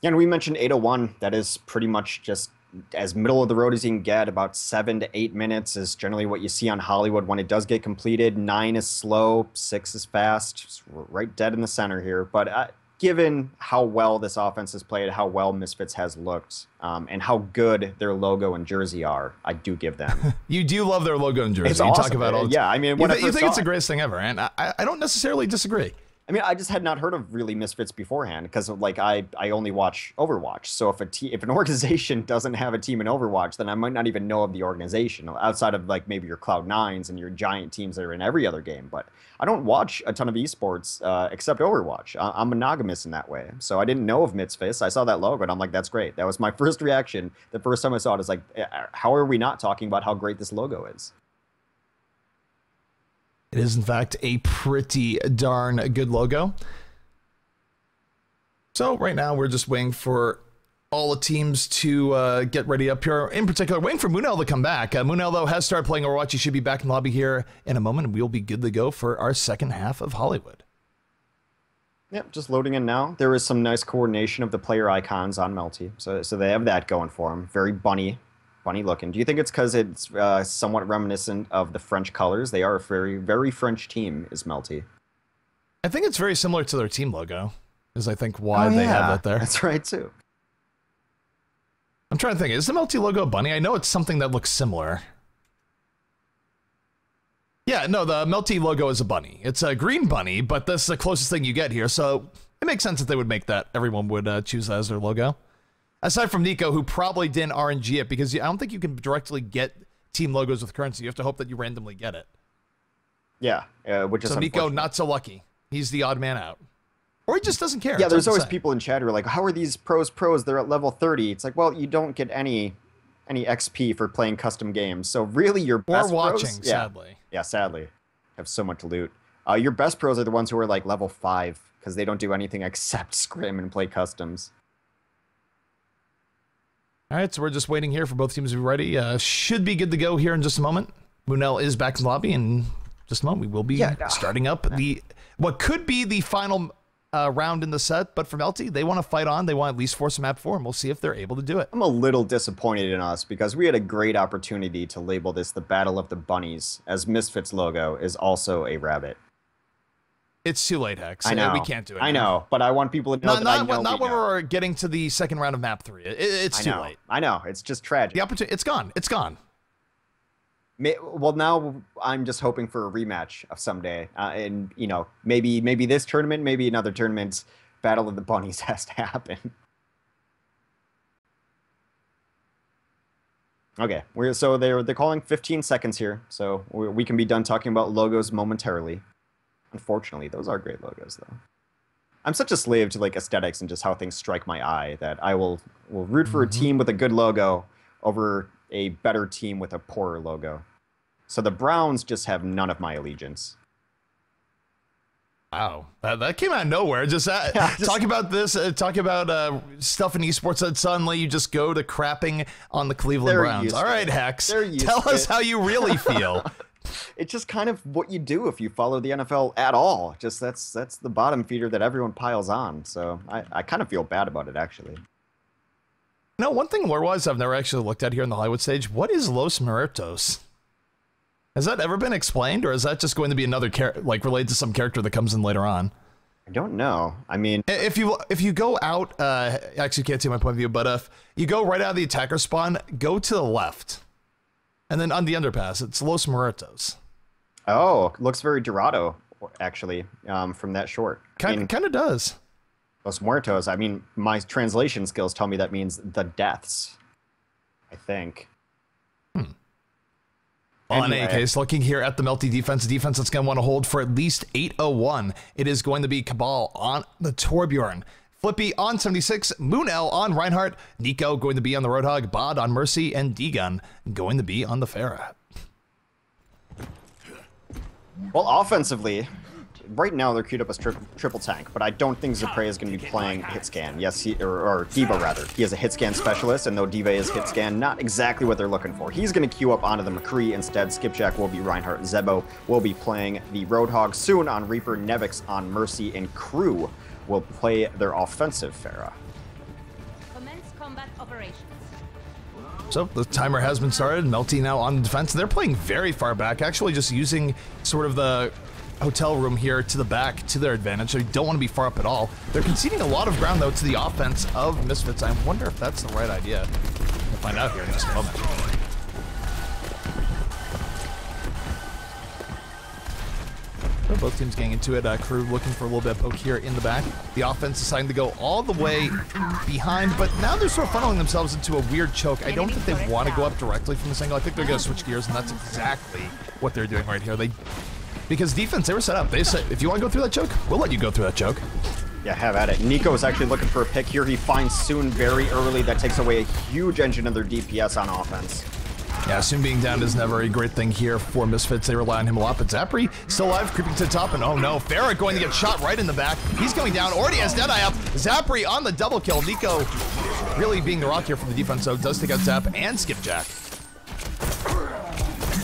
Yeah, and we mentioned 801. That is pretty much just as middle of the road as you can get. About 7 to 8 minutes is generally what you see on Hollywood when it does get completed. 9 is slow, 6 is fast. Just right dead in the center here. But given how well this offense has played, how well Misfits has looked, and how good their logo and jersey are, I do give them. You do love their logo and jersey. It's you awesome. talk about all. Yeah, I mean, you think it's the greatest thing ever, and I don't necessarily disagree. I mean, I just had not heard of really Misfits beforehand because, like, I only watch Overwatch. So if an organization doesn't have a team in Overwatch, then I might not even know of the organization outside of, like, maybe your Cloud9s and your giant teams that are in every other game. But I don't watch a ton of esports except Overwatch. I'm monogamous in that way. So I didn't know of Misfits. I saw that logo and I'm like, that's great. That was my first reaction. The first time I saw it, is like, how are we not talking about how great this logo is? It is, in fact, a pretty darn good logo. So right now, we're just waiting for all the teams to get ready up here. In particular, waiting for Munel to come back. Munel, though, has started playing Overwatch. He should be back in the lobby here in a moment, and we'll be good to go for our second half of Hollywood. Yep, just loading in now. There is some nice coordination of the player icons on Melty. So they have that going for them. Very bunny looking. Do you think it's because it's somewhat reminiscent of the French colors? They are a very, very French team, is Melty. I think it's very similar to their team logo, is I think why they have it there. That's right, too. I'm trying to think, is the Melty logo a bunny? I know it's something that looks similar. Yeah, no, the Melty logo is a bunny. It's a green bunny, but this is the closest thing you get here, so it makes sense that they would make that. Everyone would choose that as their logo. Aside from Nico, who probably didn't RNG it, because I don't think you can directly get team logos with currency. You have to hope that you randomly get it. Yeah, which is so Nico, not so lucky. He's the odd man out. Or he just doesn't care. Yeah, there's always people in chat who are like, how are these pros? They're at level 30. It's like, well, you don't get any XP for playing custom games. So really your best watching, pros, sadly. Yeah, sadly. Have so much loot. Your best pros are the ones who are like level 5, because they don't do anything except scrim and play customs. All right, so we're just waiting here for both teams to be ready. Should be good to go here in just a moment. Munel is back in the lobby, and just a moment we will be starting up what could be the final round in the set. But for Melty, they want to fight on. They want to at least force a map 4, and we'll see if they're able to do it. I'm a little disappointed in us because we had a great opportunity to label this the Battle of the Bunnies, as Misfits logo is also a rabbit. It's too late, Hex. I know. We can't do it. I know, but I want people to know not when we're getting to the second round of map 3. It's too late. I know. It's just tragic. The opportunity, it's gone. It's gone. Well, now I'm just hoping for a rematch of someday, and you know, maybe this tournament, maybe another tournament. Battle of the Bunnies has to happen. Okay, they're calling 15 seconds here, so we can be done talking about logos momentarily. Unfortunately, those are great logos, though. I'm such a slave to like aesthetics and just how things strike my eye that I will root for a team with a good logo over a better team with a poorer logo. So the Browns just have none of my allegiance. Wow, that came out of nowhere. Talk about this. Talk about stuff in esports that suddenly you just go to crapping on the Cleveland Browns. All right, Hex, tell us how you really feel. It's just kind of what you do if you follow the NFL at all. Just that's the bottom feeder that everyone piles on. So I kind of feel bad about it, actually. No, one thing lore-wise I've never actually looked at here on the Hollywood stage. What is Los Muertos? Has that ever been explained, or is that just going to be another related to some character that comes in later on? I don't know. I mean, if you go out, actually you can't see my point of view, but if you go right out of the attacker spawn, go to the left. And then on the underpass, it's Los Muertos. Oh, looks very Dorado, actually, from that short. Kind of does. Los Muertos, I mean, my translation skills tell me that means the deaths, I think. Well, in any case, looking here at the Melty defense that's going to want to hold for at least 801. It is going to be Cabal on the Torbjorn. Flippy on 76, Munel on Reinhardt, Nico going to be on the Roadhog, Bod on Mercy, and D-Gun going to be on the Pharah. Well, offensively, right now they're queued up as triple tank, but I don't think Zapre is going to be playing hit scan. Yes, or D.Va rather. He is a hit scan specialist, and though D.Va is hit scan, not exactly what they're looking for. He's going to queue up onto the McCree instead. Skipjack will be Reinhardt. Zebo will be playing the Roadhog soon on Reaper. Nevix on Mercy, and Crew will play their offensive Pharah. combat operations. So the timer has been started. Melty now on defense. They're playing very far back, actually just using sort of the hotel room here to the back to their advantage. They don't want to be far up at all. They're conceding a lot of ground though to the offense of Misfits. I wonder if that's the right idea. We'll find out here in just a moment. So both teams getting into it. Crew looking for a little bit of poke here in the back. The offense deciding to go all the way behind, but now they're sort of funneling themselves into a weird choke. I don't think they want to go up directly from this angle. I think they're going to switch gears, and that's exactly what they're doing right here. Because defense, they were set up. They said, if you want to go through that choke, we'll let you go through that choke. Yeah, have at it. Nico is actually looking for a pick here. He finds Soon very early. That takes away a huge engine of their DPS on offense. Yeah, Soon being down is never a great thing here for Misfits. They rely on him a lot, but Zapri still alive, creeping to the top, and oh no, Farrah going to get shot right in the back. He's going down, already has Deadeye up. Zapri on the double kill. Nico really being the rock here for the defense, so does take out Zap and Skipjack.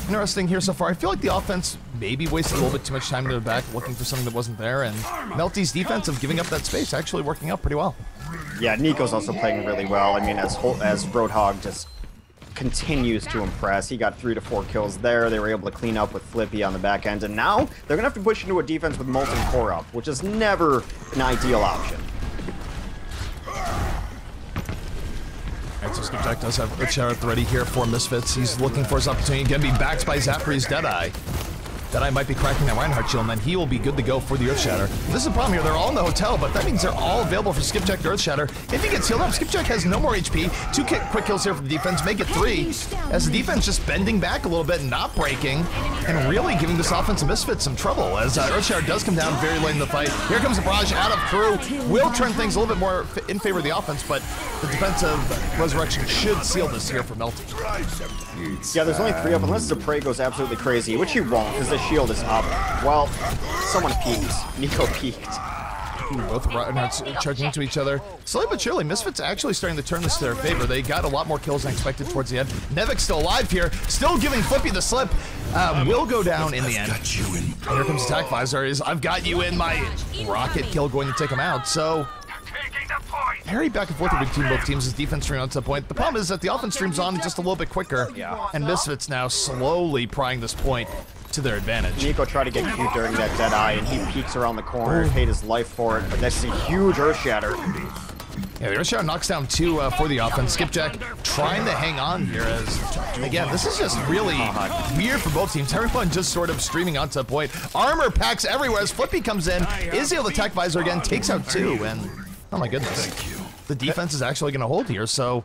Interesting here so far. I feel like the offense maybe wasted a little bit too much time to the back looking for something that wasn't there, and Melty's defense of giving up that space actually working out pretty well. Yeah, Nico's also playing really well. I mean, as Roadhog just continues to impress. He got 3 to 4 kills there. They were able to clean up with Flippy on the back end, and now they're gonna have to push into a defense with Molten Core up, which is never an ideal option. Alright, so Skipjack does have Earthshower at the ready here for Misfits. He's looking for his opportunity. Again, be backed by Zapri's Deadeye. Deadeye might be cracking that Reinhardt shield, and then he will be good to go for the Earthshatter. This is the problem here. They're all in the hotel, but that means they're all available for Skipjack to Earthshatter. If he gets healed up, Skipjack has no more HP. 2 quick kills here for the defense, make it 3. As the defense just bending back a little bit, not breaking, and really giving this offensive Misfits some trouble. As Earthshatter does come down very late in the fight. Here comes the barrage out of Crew. Will turn things a little bit more in favor of the offense, but the defensive resurrection should seal this here for Melty. Yeah, there's only 3 up, unless Zapre goes absolutely crazy, which he won't, because the shield is up. Well, someone peeked. Nico peeked. Both Reinhardts charging into each other. Slowly but surely, Misfits actually starting to turn this to their favor. They got a lot more kills than expected towards the end. Nevic's still alive here, still giving Flippy the slip. Will go down in the end. And here comes Attack Visor. I've got you in my rocket kill going to take him out. So very back and forth between both teams as defense stream on to the point. The problem is that the offense streams on just a little bit quicker. Yeah. And Misfits now slowly prying this point to their advantage. Nico tried to get cute during that Deadeye, and he peeks around the corner, paid his life for it, but that's a huge Earthshatter. Yeah, the Earthshatter knocks down 2 for the offense. Skipjack trying to hang on here as, again, this is just really weird for both teams. Everyone just sort of streaming onto the point. Armor packs everywhere as Flippy comes in, is able to attack Visor again, takes out 2, and oh my goodness. The defense is actually going to hold here, so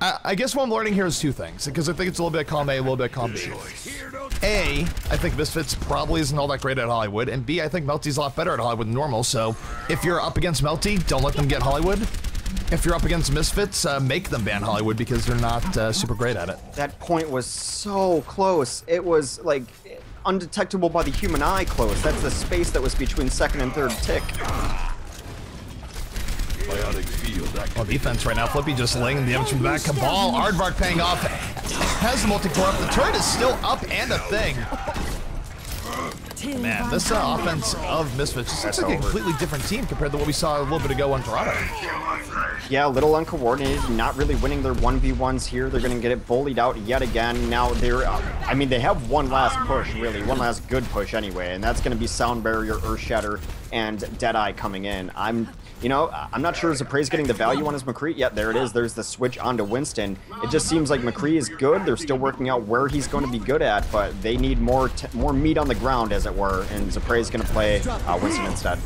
I guess what I'm learning here is 2 things, because I think it's a little bit of column A, a little bit of column B. A, I think Misfits probably isn't all that great at Hollywood, and B, I think Melty's a lot better at Hollywood than normal, so if you're up against Melty, don't let them get Hollywood. If you're up against Misfits, make them ban Hollywood because they're not super great at it. That point was so close. It was, like, undetectable by the human eye close. That's the space that was between 2nd and 3rd tick. Well, defense right now. Flippy just laying the damage from the back. Cabal, Aardvark paying off. Has the multi-core up. The turret is still up and a thing. Man, this offense of Misfits just looks like a completely different team compared to what we saw a little bit ago on Dorado. Yeah, a little uncoordinated, not really winning their 1v1s here. They're going to get it bullied out yet again. Now they're, I mean, they have one last push, really, one last good push anyway, and that's going to be Sound Barrier, Earthshatter, and Deadeye coming in. I'm not sure Zapre's getting the value on his McCree. Yeah, there it is. There's the switch onto Winston. It just seems like McCree is good. They're still working out where he's going to be good at, but they need more meat on the ground, as it were, and Zapre's going to play Winston instead.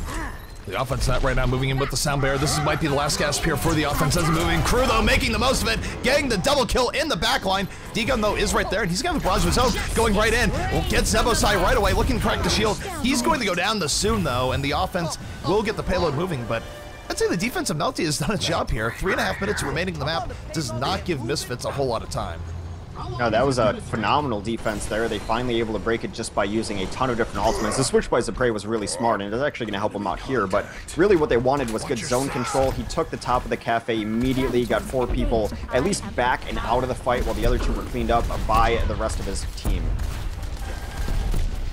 The offense not right now moving in with the Sound Bear. This might be the last gasp here for the offense as moving. Crew, though, making the most of it, getting the double kill in the back line. D-Gun, though, is right there, and he's got the barrage of his own, going right in. Will get Zebosai right away, looking to crack the shield. He's going to go down soon, though, and the offense will get the payload moving, but I'd say the defense of Melty has done a job here. 3.5 minutes remaining in the map does not give Misfits a whole lot of time. No, that was a phenomenal defense there. They finally able to break it just by using a ton of different ultimates. The switch by Zapre was really smart, and it's actually going to help them out here, but really what they wanted was good zone control. He took the top of the cafe immediately, got 4 people at least back and out of the fight, while the other 2 were cleaned up by the rest of his team.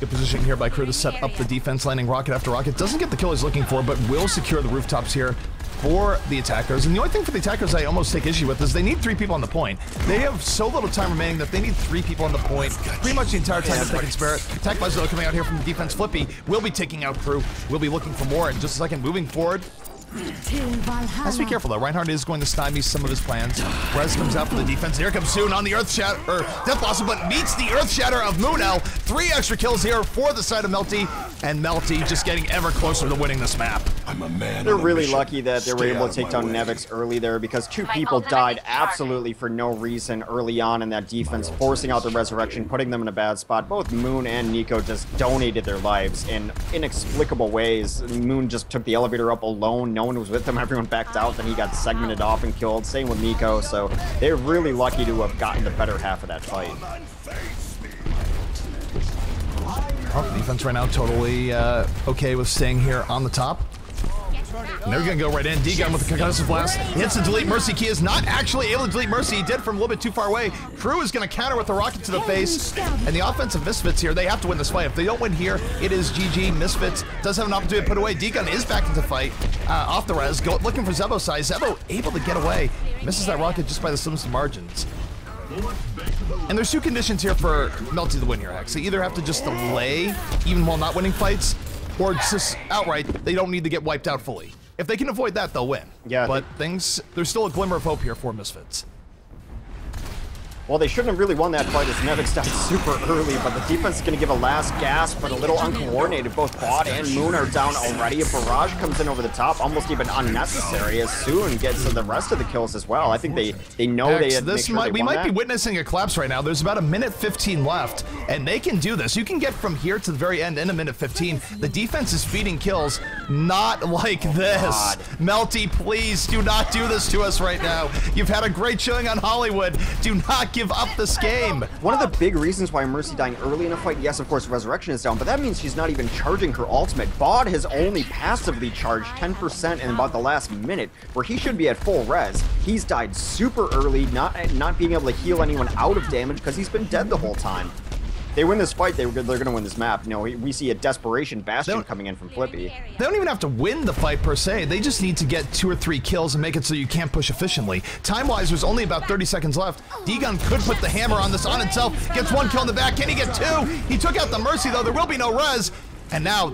Good position here by Crew to set up the defense, landing rocket after rocket. Doesn't get the kill he's looking for, but will secure the rooftops here. for the attackers. And the only thing for the attackers I almost take issue with is they need 3 people on the point. They have so little time remaining that they need 3 people on the point pretty much the entire time that they can spare it. Attack Buzz, though, coming out here from the defense. Flippy will be taking out Crew. We'll be looking for more in just a second. Moving forward. Has to be careful though. Reinhardt is going to stymie some of his plans. Rez comes out for the defense. Here comes Soon on the Earth Shatter, or Death Blossom, but meets the Earth Shatter of Munel. 3 extra kills here for the side of Melty, and Melty just getting ever closer to winning this map. I'm a man. They're really lucky that they were able to take down Nevix early there, because 2 people died absolutely for no reason early on in that defense, forcing out the resurrection, putting them in a bad spot. Both Moon and Nico just donated their lives in inexplicable ways. Moon just took the elevator up alone. No one was with him. Everyone backed out. Then he got segmented off and killed. Same with Nico. So they're really lucky to have gotten the better half of that fight. Oh, defense right now totally okay with staying here on the top. And they're gonna go right in. D-Gun with the concussive blast. Hits the delete Mercy key. Is not actually able to delete Mercy. He did from a little bit too far away. Crew is gonna counter with a rocket to the face. And the offensive Misfits here, they have to win this fight. If they don't win here, it is GG. Misfits does have an opportunity to put away. D-Gun is back into fight. Off the res, looking for Zebo's side. Zebo able to get away. Misses that rocket just by the slimmest margins. And there's 2 conditions here for Melty to win here, Hex. They either have to just delay, even while not winning fights, or just outright, they don't need to get wiped out fully. If they can avoid that, they'll win. Yeah. But there's still a glimmer of hope here for Misfits. Well, they shouldn't have really won that fight as Nevix died super early, but the defense is going to give a last gasp, but a little uncoordinated. Both Bot and Moon are down already. A barrage comes in over the top, almost even unnecessary, as Soon gets the rest of the kills as well. I think they know Hex, they had to make sure we might be witnessing a collapse right now. There's about 1:15 left, and they can do this. You can get from here to the very end in 1:15. The defense is feeding kills, not like this. God. Melty, please do not do this to us right now. You've had a great showing on Hollywood. Do not give up this game. One of the big reasons why Mercy dying early in a fight, yes, of course, Resurrection is down, but that means she's not even charging her ultimate. Bod has only passively charged 10% in about the last minute, where he should be at full res. He's died super early, not being able to heal anyone out of damage because he's been dead the whole time. They win this fight, they're going to win this map. You know, we see a desperation Bastion coming in from Flippy. They don't even have to win the fight per se. They just need to get 2 or 3 kills and make it so you can't push efficiently. Time-wise, there's only about 30 seconds left. D-Gun could put the hammer on this on itself. Gets 1 kill in the back. Can he get 2? He took out the Mercy, though. There will be no res. And now,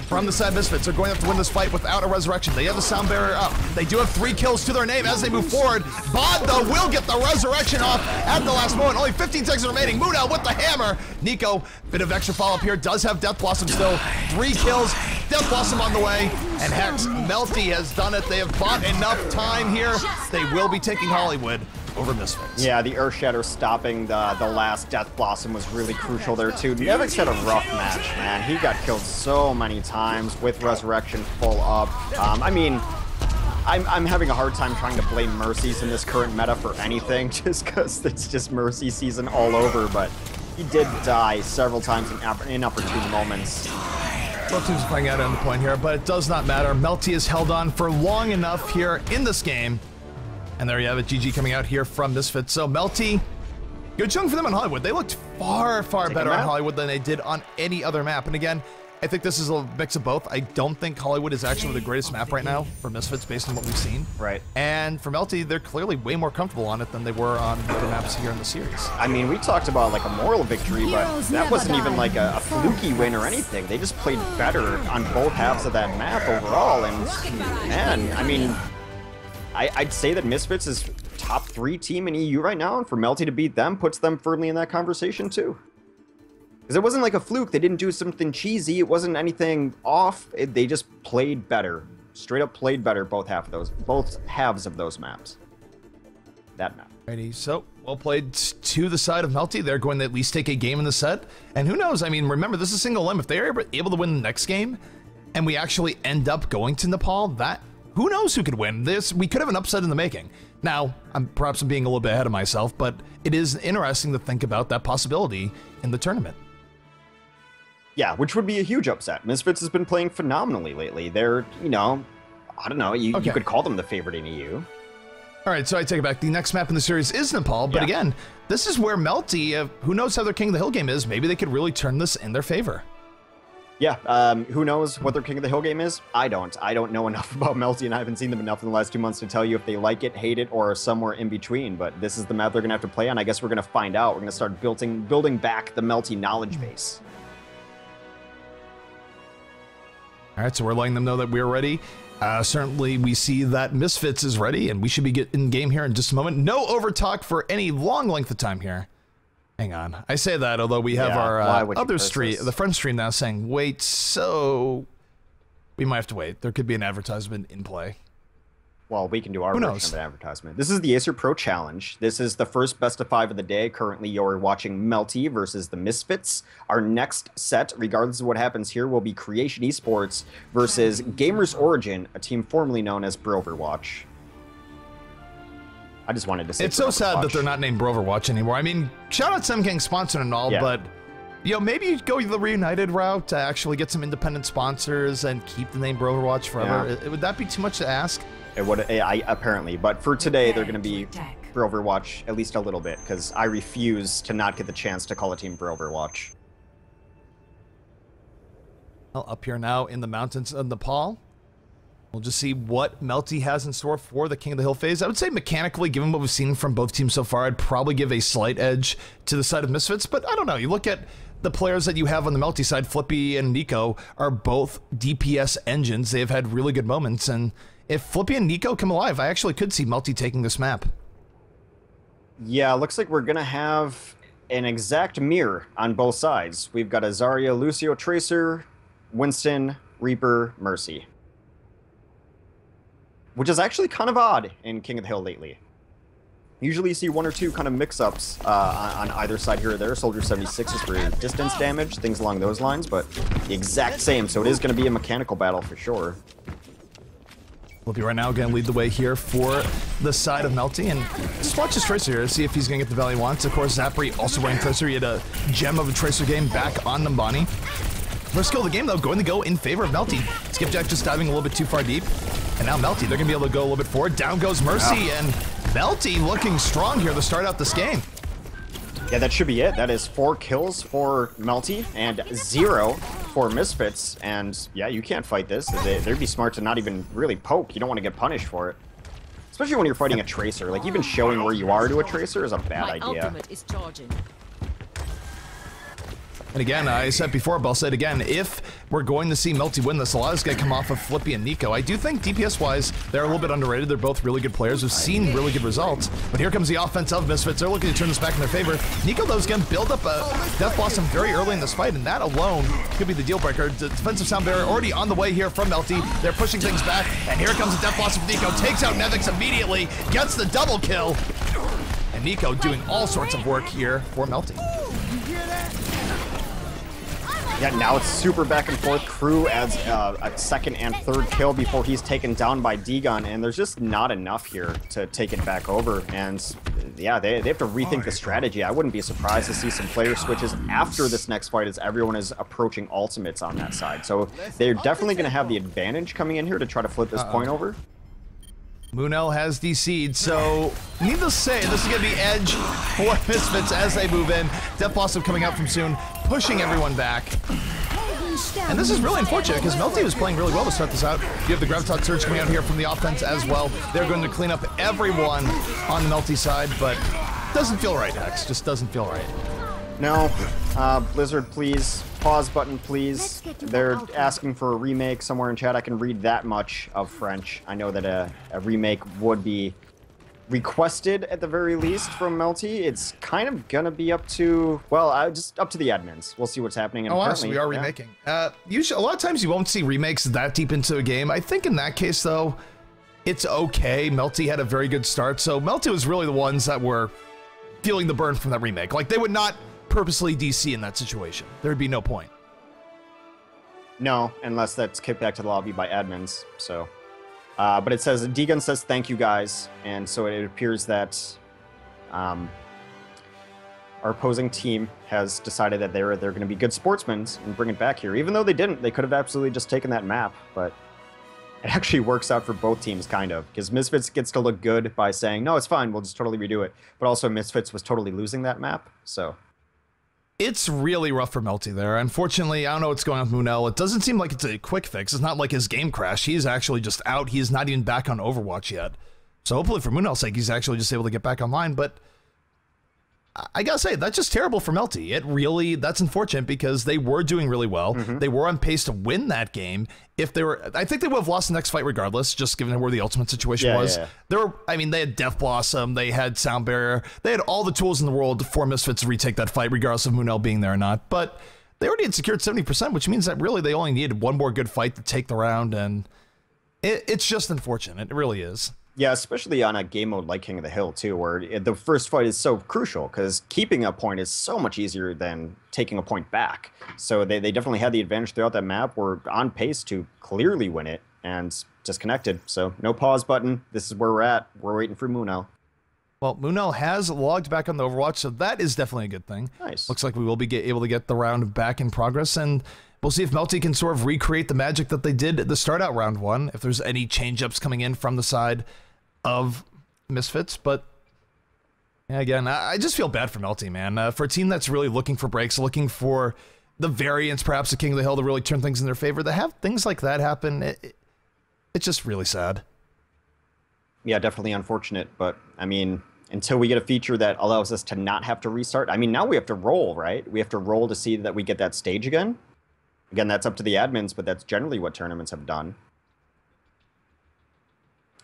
from the side Misfits, are going to have to win this fight without a resurrection. They have the sound barrier up. They do have 3 kills to their name as they move forward. Bod, though, will get the resurrection off at the last moment. Only 15 seconds remaining. Munel with the hammer. Nico, bit of extra follow-up here, does have Death Blossom still. 3 kills, Death Blossom on the way. And Hex, Melty has done it. They have bought enough time here. They will be taking Hollywood over Misfits. Yeah, the Earth Shatter stopping the last Death Blossom was really crucial there too. Nevix had a rough match, man. He got killed so many times with Resurrection full up. I mean, I'm having a hard time trying to blame Mercies in this current meta for anything, just because it's just Mercy season all over, but he did die several times in inopportune moments. Both teams are playing out on the point here, but it does not matter. Melty has held on for long enough here in this game. And there you have it, GG coming out here from Misfits. So Melty, good showing for them on Hollywood. They looked far, far better on Hollywood than they did on any other map. And again, I think this is a mix of both. I don't think Hollywood is actually the greatest map right now for Misfits based on what we've seen. Right. And for Melty, they're clearly way more comfortable on it than they were on other maps here in the series. I mean, we talked about like a moral victory, but that wasn't even like a fluky win or anything. They just played better on both halves of that map overall. And man, I mean, I'd say that Misfits is top 3 team in EU right now, and for Melty to beat them puts them firmly in that conversation too. Because it wasn't like a fluke. They didn't do something cheesy. It wasn't anything off. They just played better. Straight up played better both halves of those maps. That map. Alrighty, so well played to the side of Melty. They're going to at least take a game in the set. And who knows? I mean, remember, this is single limb. If they're able to win the next game, and we actually end up going to Nepal, who knows who could win this? We could have an upset in the making. Now, perhaps I'm being a little bit ahead of myself, but it is interesting to think about that possibility in the tournament. Yeah, which would be a huge upset. Misfits has been playing phenomenally lately. They're, you know, I don't know, you could call them the favorite in EU. All right, so I take it back. The next map in the series is Nepal, but again, this is where Melty, who knows how their King of the Hill game is, maybe they could really turn this in their favor. Yeah, who knows what their King of the Hill game is? I don't. I don't know enough about Melty, and I haven't seen them enough in the last 2 months to tell you if they like it, hate it, or are somewhere in between. But this is the map they're going to have to play on. I guess we're going to find out. We're going to start building back the Melty knowledge base. All right, so we're letting them know that we're ready. Certainly, we see that Misfits is ready, and we should be in game here in just a moment. No overtalk for any long length of time here. Hang on. I say that, although we have our other stream, the front stream now saying, wait, so we might have to wait. There could be an advertisement in play. Well, we can do our version of an advertisement. This is the Acer Pro Challenge. This is the first best of 5 of the day. Currently, you're watching Melty versus the Misfits. Our next set, regardless of what happens here, will be Creation Esports versus Gamers Origin, a team formerly known as Overwatch. I just wanted to say it's so sad that they're not named Overwatch anymore. I mean, shout out Sam getting sponsored and all, but you know, maybe you go the reunited route to actually get some independent sponsors and keep the name Overwatch forever. Yeah. Would that be too much to ask? It would, apparently, but for today, they're going to be for Overwatch at least a little bit, because I refuse to not get the chance to call a team for Overwatch. Well, up here now in the mountains of Nepal. We'll just see what Melty has in store for the King of the Hill phase. I would say mechanically, given what we've seen from both teams so far, I'd probably give a slight edge to the side of Misfits, but I don't know. You look at the players that you have on the Melty side, Flippy and Nico, are both DPS engines. They have had really good moments, and if Flippy and Nico come alive, I actually could see Melty taking this map. Yeah, looks like we're going to have an exact mirror on both sides. We've got a Zarya, Lucio, Tracer, Winston, Reaper, Mercy. Which is actually kind of odd in King of the Hill lately. Usually you see 1 or 2 kind of mix-ups on either side here or there. Soldier 76 is for distance damage, things along those lines, but the exact same, so it is going to be a mechanical battle for sure. Flippy right now going to lead the way here for the side of Melty, and just watch his Tracer here to see if he's going to get the value he wants. Of course, Zapri also wearing Tracer. He had a gem of a Tracer game back on Numbani. First skill of the game, though, going to go in favor of Melty. Skipjack just diving a little bit too far deep. And now Melty, they're going to be able to go a little bit forward. Down goes Mercy, and Melty looking strong here to start out this game. Yeah, that should be it. That is 4 kills for Melty and 0 for Misfits. And yeah, you can't fight this. They'd be smart to not even really poke. You don't want to get punished for it. Especially when you're fighting a Tracer. Like, even showing where you are to a Tracer is a bad idea. Ultimate is charging. And again, I said before, but I'll say it again, if we're going to see Melty win this, a lot is going to come off of Flippy and Nico. I do think DPS-wise, they're a little bit underrated. They're both really good players. We've seen really good results. But here comes the offense of Misfits. They're looking to turn this back in their favor. Nico, though, is going to build up a Death Blossom very early in this fight, and that alone could be the deal breaker. The defensive sound barrier already on the way here from Melty. They're pushing things back, and here comes the Death Blossom from Nico. Takes out Nevix immediately, gets the double kill. And Nico doing all sorts of work here for Melty. Yeah, now it's super back and forth. Crew adds a 2nd and 3rd kill before he's taken down by D-Gun, and there's just not enough here to take it back over. And yeah, they have to rethink the strategy. I wouldn't be surprised to see some player switches after this next fight as everyone is approaching ultimates on that side. So they're definitely going to have the advantage coming in here to try to flip this point over. Moonell has DC'd, so needless to say, this is going to be edge for Misfits as they move in. Death Blossom coming out from soon, pushing everyone back. And this is really unfortunate because Melty was playing really well to start this out. You have the Graviton Surge coming out here from the offense as well. They're going to clean up everyone on the Melty side, but doesn't feel right, Hex. Just doesn't feel right. No. Blizzard, please. Pause button, please. They're asking for a remake somewhere in chat. I can read that much of French. I know that a remake would be requested at the very least from Melty. It's kind of gonna be up to, well, just up to the admins. We'll see what's happening. And honestly, we are remaking. Usually, a lot of times you won't see remakes that deep into a game. I think in that case, though, it's okay. Melty had a very good start, so Melty was really the ones that were feeling the burn from that remake. Like, they would not purposely DC in that situation. There would be no point. No, unless that's kicked back to the lobby by admins, so. But it says, D-Gun says, thank you guys, and so it appears that our opposing team has decided that they're going to be good sportsmen and bring it back here. Even though they didn't, they could have absolutely just taken that map, but it actually works out for both teams, kind of, because Misfits gets to look good by saying, no, it's fine, we'll just totally redo it. But also, Misfits was totally losing that map, so It's really rough for Melty there. Unfortunately, I don't know what's going on with Munel. It doesn't seem like it's a quick fix. It's not like his game crashed. He's actually just out. He's not even back on Overwatch yet. So hopefully for Munel's sake, he's actually just able to get back online. But I gotta say, that's just terrible for Melty. That's unfortunate because they were doing really well. They were on pace to win that game. If they were, I think they would have lost the next fight regardless, just given where the ultimate situation was. They had Death Blossom, they had Sound Barrier, they had all the tools in the world for Misfits to retake that fight, regardless of Munel being there or not. But they already had secured 70%, which means that really they only needed one more good fight to take the round, and it's just unfortunate. It really is. Yeah, especially on a game mode like King of the Hill, too, where the first fight is so crucial, because keeping a point is so much easier than taking a point back. So they definitely had the advantage throughout that map. We're on pace to clearly win it, and disconnected. So no pause button. This is where we're at. We're waiting for Munel. Well, Munel has logged back on the Overwatch, so that is definitely a good thing. Nice. Looks like we will be able to get the round back in progress, and we'll see if Melty can sort of recreate the magic that they did at the start out round one, if there's any change-ups coming in from the side of Misfits. But yeah, again, I just feel bad for Melty, man. For a team that's really looking for breaks, looking for the variance perhaps of King of the Hill to really turn things in their favor, to have things like that happen, it's just really sad. Yeah, definitely unfortunate, but I mean, until we get a feature that allows us to not have to restart, I mean, now we have to roll, right? We have to roll to see that we get that stage again. Again, that's up to the admins, but that's generally what tournaments have done.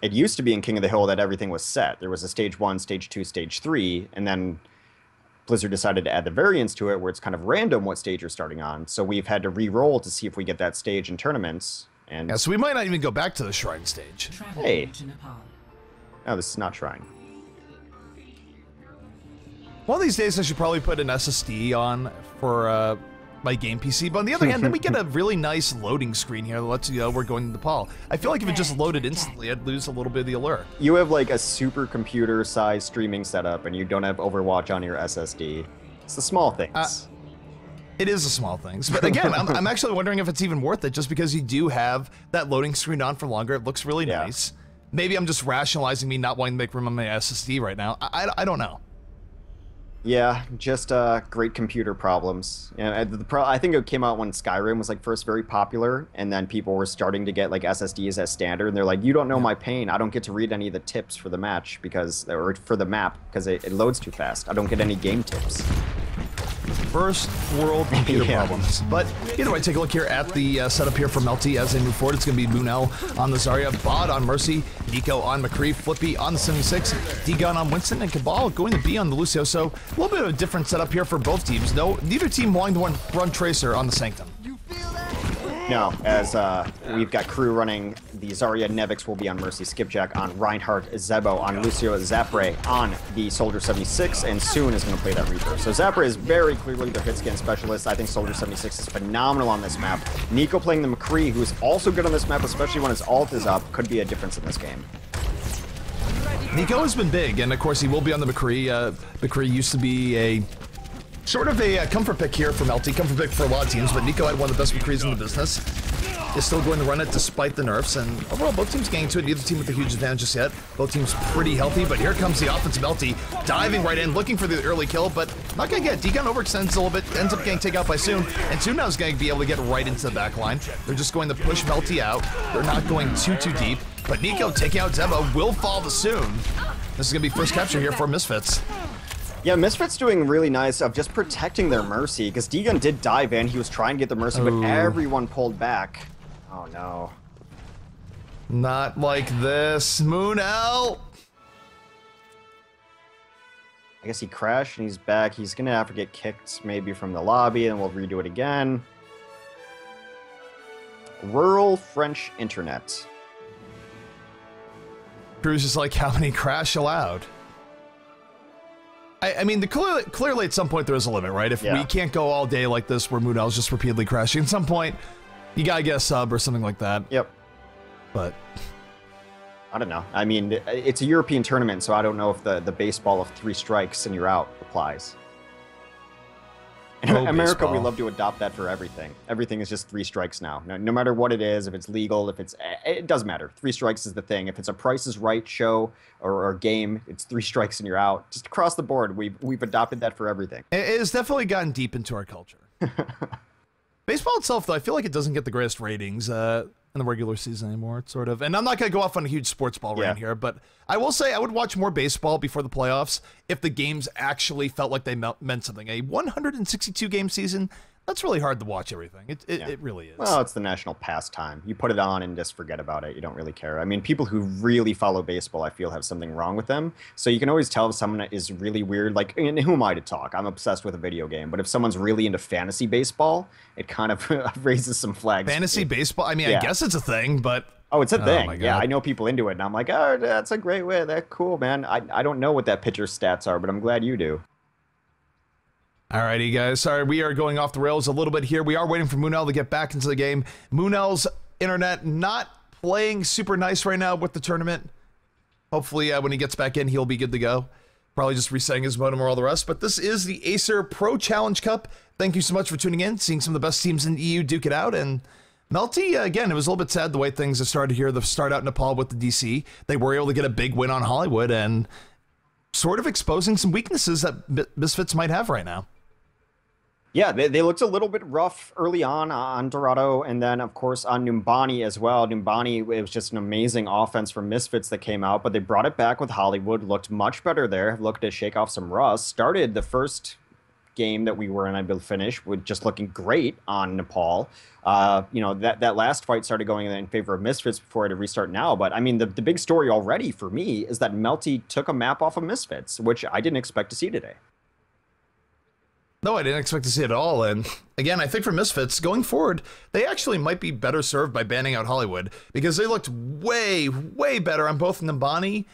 It used to be in King of the Hill that everything was set. There was a stage 1, stage 2, stage 3, and then Blizzard decided to add the variance to it where it's kind of random what stage you're starting on. So we've had to re-roll to see if we get that stage in tournaments. And yeah, so we might not even go back to the Shrine stage. Hey. No, this is not Shrine. One of these days I should probably put an SSD on for my game PC, but on the other hand, then we get a really nice loading screen here that lets you know we're going to Nepal. I feel like if it just loaded instantly, I'd lose a little bit of the alert. You have like a supercomputer-sized streaming setup, and you don't have Overwatch on your SSD. It's the small things. It is the small things, but again, I'm actually wondering if it's even worth it, just because you do have that loading screen on for longer. It looks really nice. Maybe I'm just rationalizing me not wanting to make room on my SSD right now. I don't know. Yeah, just great computer problems. I think it came out when Skyrim was like first very popular, and then people were starting to get like SSDs as standard, and they're like, "You don't know my pain. I don't get to read any of the tips for the match or for the map because it loads too fast. I don't get any game tips." First world computer problems. But either way, take a look here at the setup here for Melty as they move forward. It's going to be Munel on the Zarya, Bod on Mercy, Nico on McCree, Flippy on the 76, D-Gun on Winston, and Cabal going to be on the Lucio. So a little bit of a different setup here for both teams. No, neither team wanting to run Tracer on the Sanctum. No, as we've got crew running the Zarya, Nevix will be on Mercy, Skipjack on Reinhardt, Zebo on Lucio, Zapre on the Soldier 76, and Soon is going to play that Reaper. So Zapre is very clearly their hit scan specialist. I think Soldier 76 is phenomenal on this map. Nico playing the McCree, who is also good on this map, especially when his ult is up, could be a difference in this game. Nico has been big, and of course he will be on the McCree. McCree used to be a sort of a comfort pick here for Melty, comfort pick for a lot of teams, but Nico had one of the best McCrees in the business. Is still going to run it despite the nerfs, and overall both teams getting to it. Neither team with a huge advantage just yet. Both teams pretty healthy, but here comes the offensive Melty, diving right in, looking for the early kill, but not going to get. D-Gun overextends a little bit, ends up getting taken out by Soon, and Soon now is going to be able to get right into the back line. They're just going to push Melty out. They're not going too deep, but Nico taking out Zebo will fall to Soon. This is going to be first capture here for Misfits. Yeah, Misfits doing really nice of just protecting their Mercy, because D-Gun did dive in. He was trying to get the Mercy, but everyone pulled back. Oh, no. Not like this. Munel! I guess he crashed and he's back. He's going to have to get kicked maybe from the lobby, and we'll redo it again. Rural French internet. Cruz is like, how many crash allowed? I mean, clearly at some point there is a limit, right? If we can't go all day like this where Munel's just repeatedly crashing, at some point you gotta get a sub or something like that. Yep. But I don't know. I mean, it's a European tournament, so I don't know if the baseball of 3 strikes and you're out applies. In Oh, America, baseball. we love to adopt that for everything. Everything is just 3 strikes now. No matter what it is, if it's legal, if it's... It doesn't matter. 3 strikes is the thing. If it's a Price is Right show or game, it's 3 strikes and you're out. Just across the board, we've adopted that for everything. It has definitely gotten deep into our culture. Baseball itself, though, I feel like it doesn't get the greatest ratings in the regular season anymore. It's sort of, and I'm not going to go off on a huge sports ball rant here, but I will say I would watch more baseball before the playoffs if the games actually felt like they meant something. A 162 game season, that's really hard to watch everything. It really is. Well, it's the national pastime. You put it on and just forget about it. You don't really care. I mean, people who really follow baseball, I feel, have something wrong with them. So you can always tell if someone is really weird. Like, and who am I to talk? I'm obsessed with a video game. But if someone's really into fantasy baseball, it kind of raises some flags. Fantasy baseball? I mean, I guess it's a thing, but... Oh, it's a thing. My God. Yeah, I know people into it. And I'm like, oh, that's a great way. That's cool, man. I don't know what that pitcher's stats are, but I'm glad you do. Alrighty, guys. Sorry, we are going off the rails a little bit here. We are waiting for Munel to get back into the game. Munel's internet not playing super nice right now with the tournament. Hopefully, when he gets back in, he'll be good to go. Probably just resetting his modem or all the rest. But this is the Acer Pro Challenge Cup. Thank you so much for tuning in, seeing some of the best teams in the EU duke it out. And Melty, again, it was a little bit sad the way things have started here. The start out in Nepal with the DC. They were able to get a big win on Hollywood and sort of exposing some weaknesses that Misfits might have right now. Yeah, they looked a little bit rough early on Dorado, and then, of course, on Numbani as well. Numbani, it was just an amazing offense from Misfits that came out, but they brought it back with Hollywood, looked much better there, looked to shake off some rust, started the first game that we were unable to finish with just looking great on Nepal. You know, that last fight started going in favor of Misfits before it had restart now, but I mean, the big story already for me is that Melty took a map off of Misfits, which I didn't expect to see today. No, I didn't expect to see it at all. And again, I think for Misfits, going forward, they actually might be better served by banning out Hollywood because they looked way, way better on both Numbani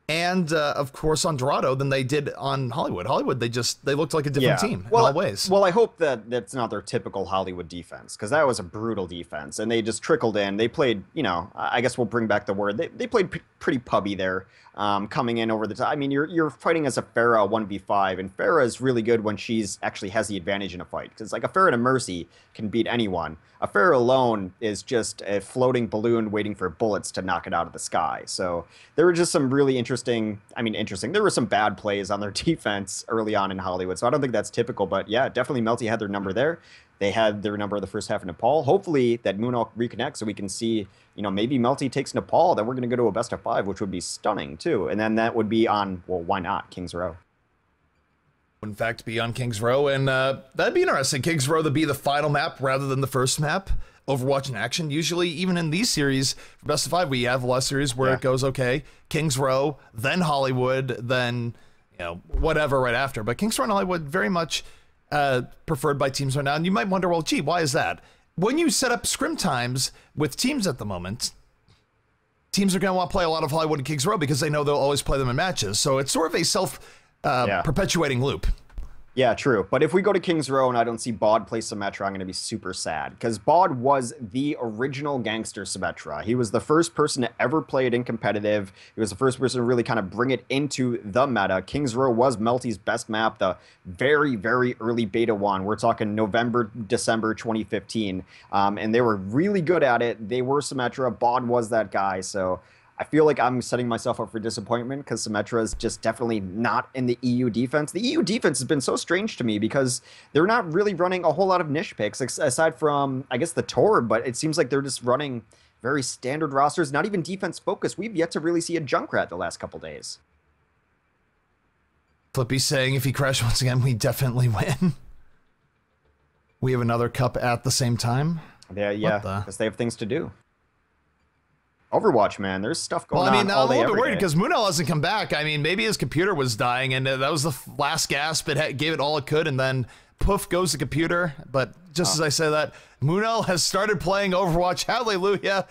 and, of course, on Dorado than they did on Hollywood. Hollywood, they looked like a different team in all ways. Well, I hope that that's not their typical Hollywood defense because that was a brutal defense. And they just trickled in. They played, you know, I guess we'll bring back the word. They played pretty pubby there. Coming in over the top. I mean, you're fighting as a Pharah 1v5, and Pharah is really good when she's actually has the advantage in a fight. Because like a Pharah and a Mercy can beat anyone. A Pharah alone is just a floating balloon waiting for bullets to knock it out of the sky. So there were just some really interesting. There were some bad plays on their defense early on in Hollywood. So I don't think that's typical, but yeah, definitely Melty had their number there. They had their number of the first half of Nepal. Hopefully that Munel reconnects so we can see, you know, maybe Melty takes Nepal, then we're going to go to a best of 5, which would be stunning too. And then that would be on, well, why not, Kings Row? In fact, be on Kings Row, and that'd be interesting. Kings Row to be the final map rather than the first map. Overwatch in action. Usually, even in these series, for best of 5, we have a lot of series where it goes, okay, Kings Row, then Hollywood, then, you know, whatever right after. But Kings Row and Hollywood very much preferred by teams right now. And you might wonder, well, gee, why is that? When you set up scrim times with teams at the moment, teams are going to want to play a lot of Hollywood and Kings Row because they know they'll always play them in matches. So it's sort of a self-perpetuating loop. Yeah, true. But if we go to Kings Row and I don't see Bod play Symmetra, I'm going to be super sad. Because Bod was the original gangster Symmetra. He was the first person to ever play it in competitive. He was the first person to really kind of bring it into the meta. Kings Row was Melty's best map, the very, very early beta one. We're talking November, December 2015. And they were really good at it. They were Symmetra. Bod was that guy. So I feel like I'm setting myself up for disappointment because Symmetra is just definitely not in the EU defense. The EU defense has been so strange to me because they're not really running a whole lot of niche picks aside from, I guess, the Torb, but it seems like they're just running very standard rosters, not even defense focused. We've yet to really see a Junkrat the last couple days. Flippy saying if he crashes once again, we definitely win. We have another cup at the same time. Yeah, because they have things to do. Overwatch, man, there's stuff going on. Well, I mean, all I'm a day, little bit every worried day. because Munel hasn't come back. I mean, maybe his computer was dying, and that was the last gasp. It gave it all it could, and then poof goes the computer. But just as I say that, Munel has started playing Overwatch. Hallelujah!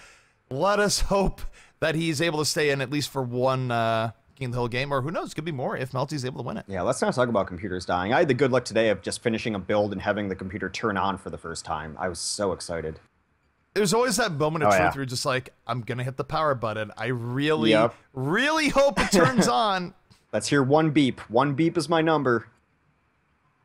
Let us hope that he's able to stay in at least for one King of the Hill game, or who knows, could be more if Melty's able to win it. Yeah, let's not talk about computers dying. I had the good luck today of just finishing a build and having the computer turn on for the first time. I was so excited. There's always that moment of truth where you're just like, I'm going to hit the power button. I really, really hope it turns on. Let's hear one beep. One beep is my number.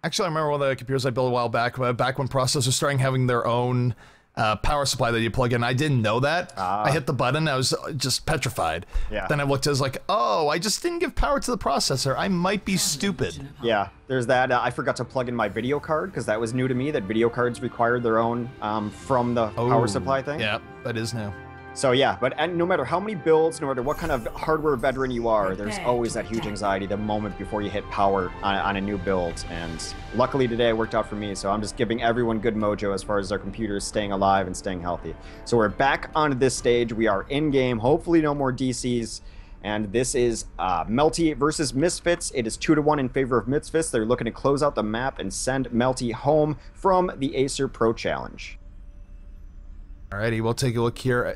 Actually, I remember one of the computers I built a while back, back when processors started having their own power supply that you plug in. I didn't know that. I hit the button, I was just petrified. Yeah. Then I looked, I was like, oh, I just didn't give power to the processor. I might be stupid. Yeah, there's that. I forgot to plug in my video card because that was new to me, that video cards required their own from the power supply thing. Yeah, that is new. So yeah, but and no matter how many builds, no matter what kind of hardware veteran you are, there's always that huge anxiety the moment before you hit power on a new build. And luckily today it worked out for me, so I'm just giving everyone good mojo as far as their computers staying alive and staying healthy. So we're back onto this stage. We are in-game. Hopefully no more DCs. And this is Melty versus Misfits. It is 2-1 in favor of Misfits. They're looking to close out the map and send Melty home from the Acer Pro Challenge. Alrighty, we'll take a look here.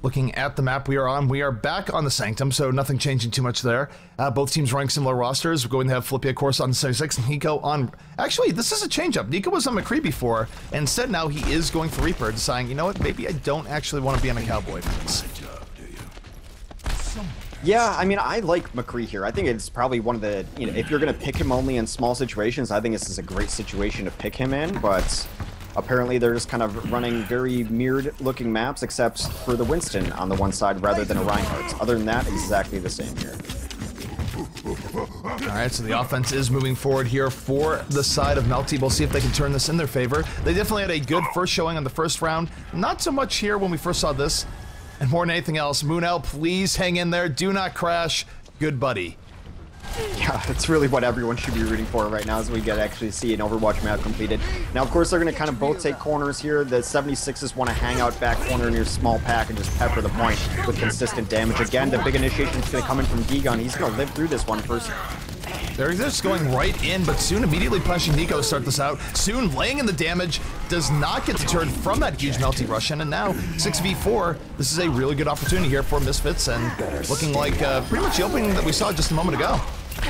Looking at the map we are on, we are back on the Sanctum, so nothing changing too much there. Both teams running similar rosters. We're going to have Flippy, of course, on 76, and Nico on... Actually, this is a change-up. Nico was on McCree before, and instead now he is going for Reaper, deciding, you know what, maybe I don't actually want to be on a Cowboy for this. Yeah, I mean, I like McCree here. I think it's probably one of the, you know, if you're going to pick him only in small situations, I think this is a great situation to pick him in, but... Apparently they're just kind of running very mirrored looking maps except for the Winston on the one side rather than a Reinhardt. Other than that, exactly the same here. Alright, so the offense is moving forward here for the side of Melty. We'll see if they can turn this in their favor. They definitely had a good first showing on the first round. Not so much here when we first saw this. And more than anything else, Moonell, please hang in there. Do not crash. Good buddy. Yeah, that's really what everyone should be rooting for right now as we get actually see an Overwatch map completed. Now, of course, they're going to kind of both take corners here. The 76ers want to hang out back corner near small pack and just pepper the point with consistent damage. Again, the big initiation is going to come in from Gigon. He's going to live through this one first. They're just going right in, but Soon immediately punishing Nico to start this out. Soon laying in the damage, does not get deterred from that huge Melty rush in, and now 6v4. This is a really good opportunity here for Misfits, and looking like pretty much the opening that we saw just a moment ago.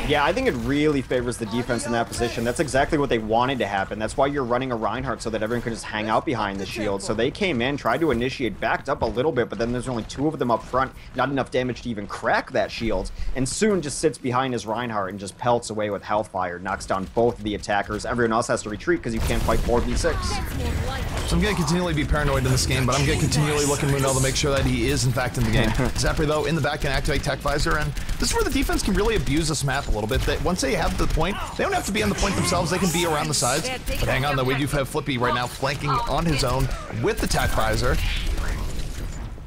Yeah, I think it really favors the defense in that position. That's exactly what they wanted to happen. That's why you're running a Reinhardt so that everyone can just hang out behind the shield. So they came in, tried to initiate, backed up a little bit, but then there's only two of them up front. Not enough damage to even crack that shield. And Soon just sits behind his Reinhardt and just pelts away with Hellfire. Knocks down both of the attackers. Everyone else has to retreat because you can't fight 4v6. So I'm going to continually be paranoid in this game, but I'm going to continually look at Moonell to make sure that he is, in fact, in the game. Zapper, though, in the back can activate Tech Visor, and this is where the defense can really abuse this map a little bit. That once they have the point, they don't have to be on the point themselves. They can be around the sides. But hang on, though, we do have Flippy right now flanking on his own with the Tech Visor.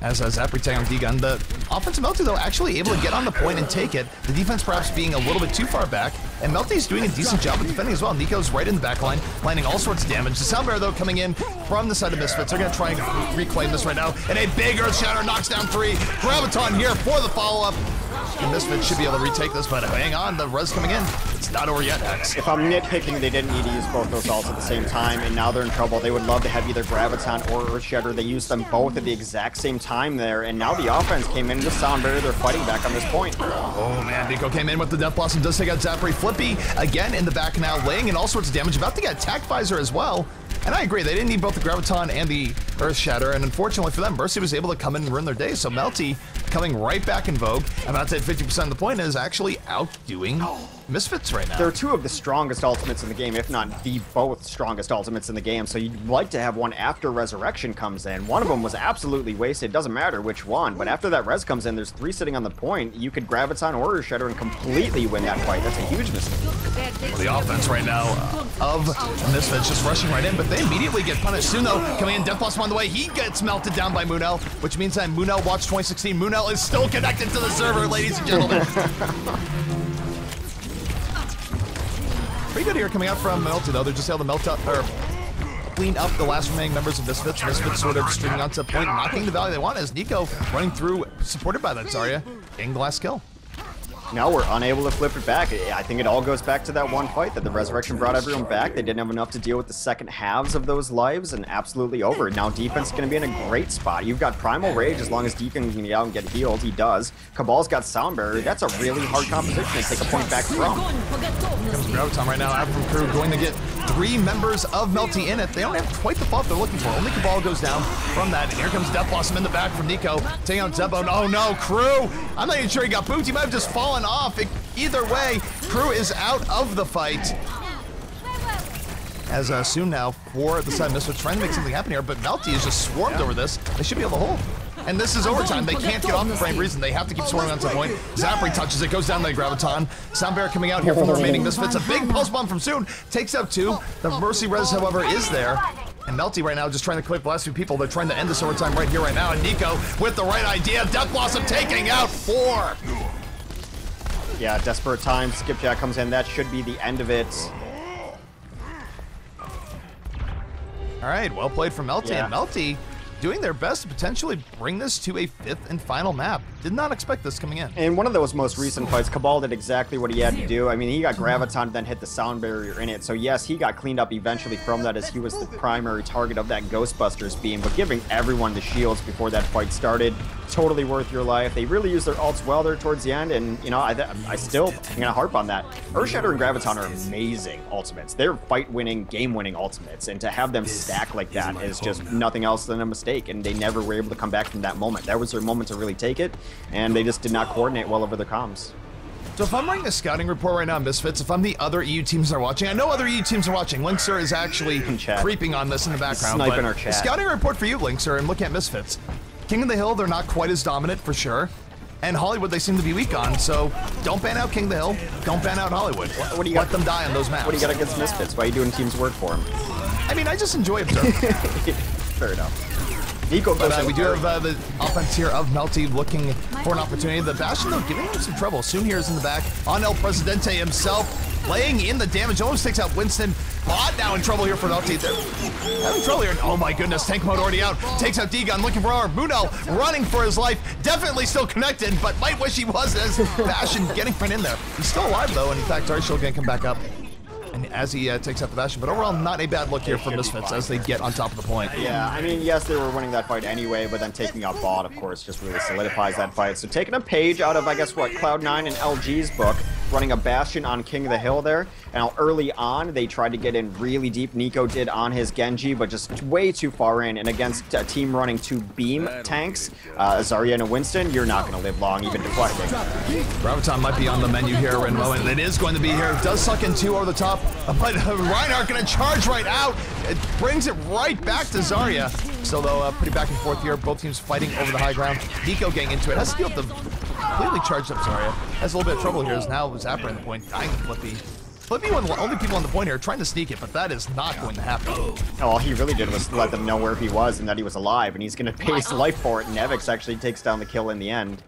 As Zapper taking on D-Gun. The offensive Melty, though, actually able to get on the point and take it. The defense perhaps being a little bit too far back. And Melty's doing a decent job of defending as well. Nico's right in the back line, landing all sorts of damage. The Soundbearer, though, coming in from the side of Misfits. They're going to try and reclaim this right now. And a big Earth Shatter knocks down 3. Graviton here for the follow-up. The Misfits should be able to retake this, but hang on, the res coming in. It's not over yet, X. If I'm nitpicking, they didn't need to use both those ults at the same time, and now they're in trouble. They would love to have either Graviton or Earthshatter. They used them both at the exact same time there, and now the offense came in. The Soundbearer, they're fighting back on this point. Oh man, Nico came in with the Death Blossom, does take out Zapri. Flippy again in the back now, laying in all sorts of damage, about to get Attack Visor as well. And I agree, they didn't need both the Graviton and the Earth Shatter, and unfortunately for them, Mercy was able to come in and ruin their day, so Melty coming right back in vogue. About to hit 50% of the point, is actually outdoing Misfits right now. They're two of the strongest ultimates in the game, if not the both strongest ultimates in the game, so you'd like to have one after Resurrection comes in. One of them was absolutely wasted, doesn't matter which one, but after that res comes in, there's 3 sitting on the point. You could Graviton or Earth Shatter and completely win that fight. That's a huge mistake. Well, the offense right now of Misfits just rushing right in, but they immediately get punished. Soon, though, coming in, Death Blossom on the way. He gets melted down by Moonell, which means that Moonell Watch 2016. Moonell is still connected to the server, ladies and gentlemen. Pretty good here coming out from Melty, though. They're just able to melt up, or clean up the last remaining members of Misfits. Misfits sort of streaming onto point, knocking the value they want as Nico running through, supported by that Zarya, getting the last kill. Now we're unable to flip it back. I think it all goes back to that one fight that the Resurrection brought everyone back. They didn't have enough to deal with the second halves of those lives, and absolutely over. Now defense is going to be in a great spot. You've got Primal Rage as long as Deacon can get out and get healed. He does. Cabal's got Soundbearer. That's a really hard composition to take a point back from. Here comes Graviton right now out from Crew, going to get 3 members of Melty in it. They don't have quite the buff they're looking for. Only Cabal goes down from that. And here comes Death Blossom in the back from Nico, taking out Zebo. Oh no, Crew! I'm not even sure he got boots. He might have just fallen off. Either way, Crew is out of the fight. As soon now for the side of Misfits trying to make something happen here, but Melty is just swarmed over this. They should be able to hold. And this is overtime. They can't get off the frame reason. They have to keep swarming on some point. Zapri touches it, goes down the Graviton. Soundbear coming out here from the remaining Misfits. A big pulse bomb from Soon. Takes out 2. The Mercy Res, however, is there. And Melty right now just trying to clip the last few people. They're trying to end this overtime right here, right now. And Nico with the right idea. Death Blossom taking out 4. Yeah, desperate time. Skipjack comes in. That should be the end of it. All right, well played from Melty. Yeah. And Melty doing their best to potentially bring this to a 5th and final map. Did not expect this coming in. In one of those most recent fights, Cabal did exactly what he had to do. I mean, he got Graviton, then hit the sound barrier in it. So yes, he got cleaned up eventually from that as he was the primary target of that Ghostbusters beam. But giving everyone the shields before that fight started, totally worth your life. They really used their ults well there towards the end. And, you know, I still am going to harp on that. Earthshatter and Graviton are amazing ultimates. They're fight-winning, game-winning ultimates. And to have them stack like that is just nothing else than a mistake. And they never were able to come back from that moment. That was their moment to really take it. And they just did not coordinate well over the comms. So if I'm running a scouting report right now on Misfits, if I'm the other EU teams that are watching, I know other EU teams are watching. Linkser is actually creeping on this in the background. Sniping our chat. Scouting report for you, Linkser, and looking at Misfits. King of the Hill, they're not quite as dominant for sure. And Hollywood, they seem to be weak on, so don't ban out King of the Hill. Don't ban out Hollywood. What do you Let them die on those maps. What do you got against Misfits? Why are you doing team's work for him? I mean, I just enjoy observing. Fair enough. Nico goes But we do have the offense here of Melty looking for an opportunity. The Bastion, though, giving him some trouble. Soon here is in the back on El Presidente himself, laying in the damage. Almost takes out Winston. Bot now in trouble here for Melty. They're having trouble here. Oh my goodness, tank mode already out. Takes out D-Gun, looking for armor. Muno running for his life. Definitely still connected, but might wish he was as Bastion getting right in there. He's still alive, though, and in fact, Arshil gonna come back up. And as he takes out the Bastion, but overall not a bad look here for Misfits as they get on top of the point. Yeah, I mean, yes, they were winning that fight anyway, but then taking out Bot, of course, just really solidifies that fight. So taking a page out of, I guess, what, Cloud9 and LG's book, running a Bastion on King of the Hill there. Now, early on, they tried to get in really deep. Nico did on his Genji, but just way too far in. And against a team running 2 beam tanks, Zarya and Winston, you're not going to live long, even deflecting. Graviton might be on the menu here in a moment. It is going to be here. It does suck in 2 over the top, but Reinhardt going to charge right out. It brings it right back to Zarya. Still, though, pretty back and forth here. Both teams fighting over the high ground. Nico getting into it. Has to deal with the completely charged up Zarya. Has a little bit of trouble here as now Zapper in the point, dying to Flippy. Flippy, one of the only people on the point here, trying to sneak it, but that is not going to happen. All he really did was let them know where he was and that he was alive, and he's going to pay his life for it. Nevix actually takes down the kill in the end.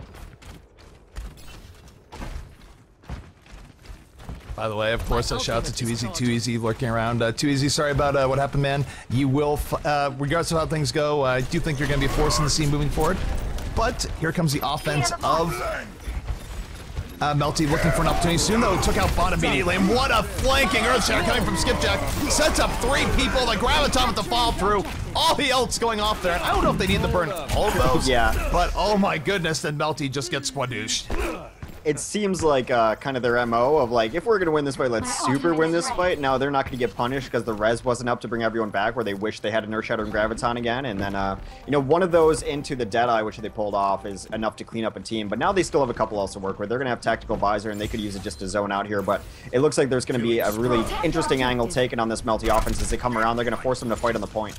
By the way, of course, a shout out to Too Easy lurking around. Too Easy, sorry about what happened, man. You will, regardless of how things go, I do think you're going to be a force in the scene moving forward. But here comes the offense of Melty looking for an opportunity. Soon, though, took out Bot immediately. And what a flanking Earthshatter coming from Skipjack. Sets up 3 people. The Graviton with the follow through. All the ults going off there. I don't know if they need to burn all of those. Yeah. But oh my goodness, then Melty just gets squadooshed. It seems like kind of their MO of like, if we're going to win this fight, let's super win this fight. Now they're not going to get punished because the res wasn't up to bring everyone back where they wish they had an Earthshatter and Graviton again. And then, you know, one of those into the Deadeye, which they pulled off, is enough to clean up a team. But now they still have a couple else to work with. They're going to have Tactical Visor and they could use it just to zone out here. But it looks like there's going to be a really interesting angle taken on this Melty offense as they come around. They're going to force them to fight on the point.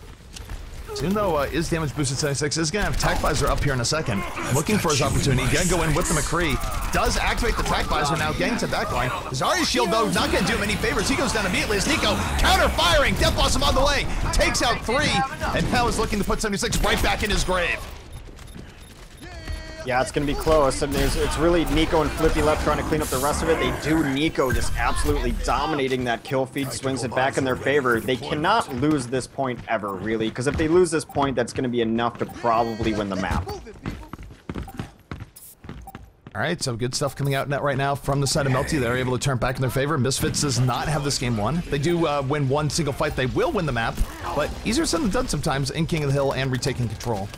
Soon, though, is damage boosted 76. Is going to have Tac Visor up here in a second. Looking for his opportunity. Going to go in with the McCree. Does activate the Tac Visor now, getting to backline. Zarya's shield, though, not going to do him any favors. He goes down immediately as Nico counter-firing. Death Blossom on the way. Takes out 3. And now is looking to put 76 right back in his grave. Yeah, it's going to be close, and it's really Nico and Flippy left trying to clean up the rest of it. They do. Nico just absolutely dominating that kill feed, swings it back in their favor. They cannot lose this point ever, really, because if they lose this point, that's going to be enough to probably win the map. All right, so good stuff coming out net right now from the side of Melty. They're able to turn back in their favor. Misfits does not have this game won. They do win one single fight. They will win the map, but easier said than done sometimes in King of the Hill and retaking control.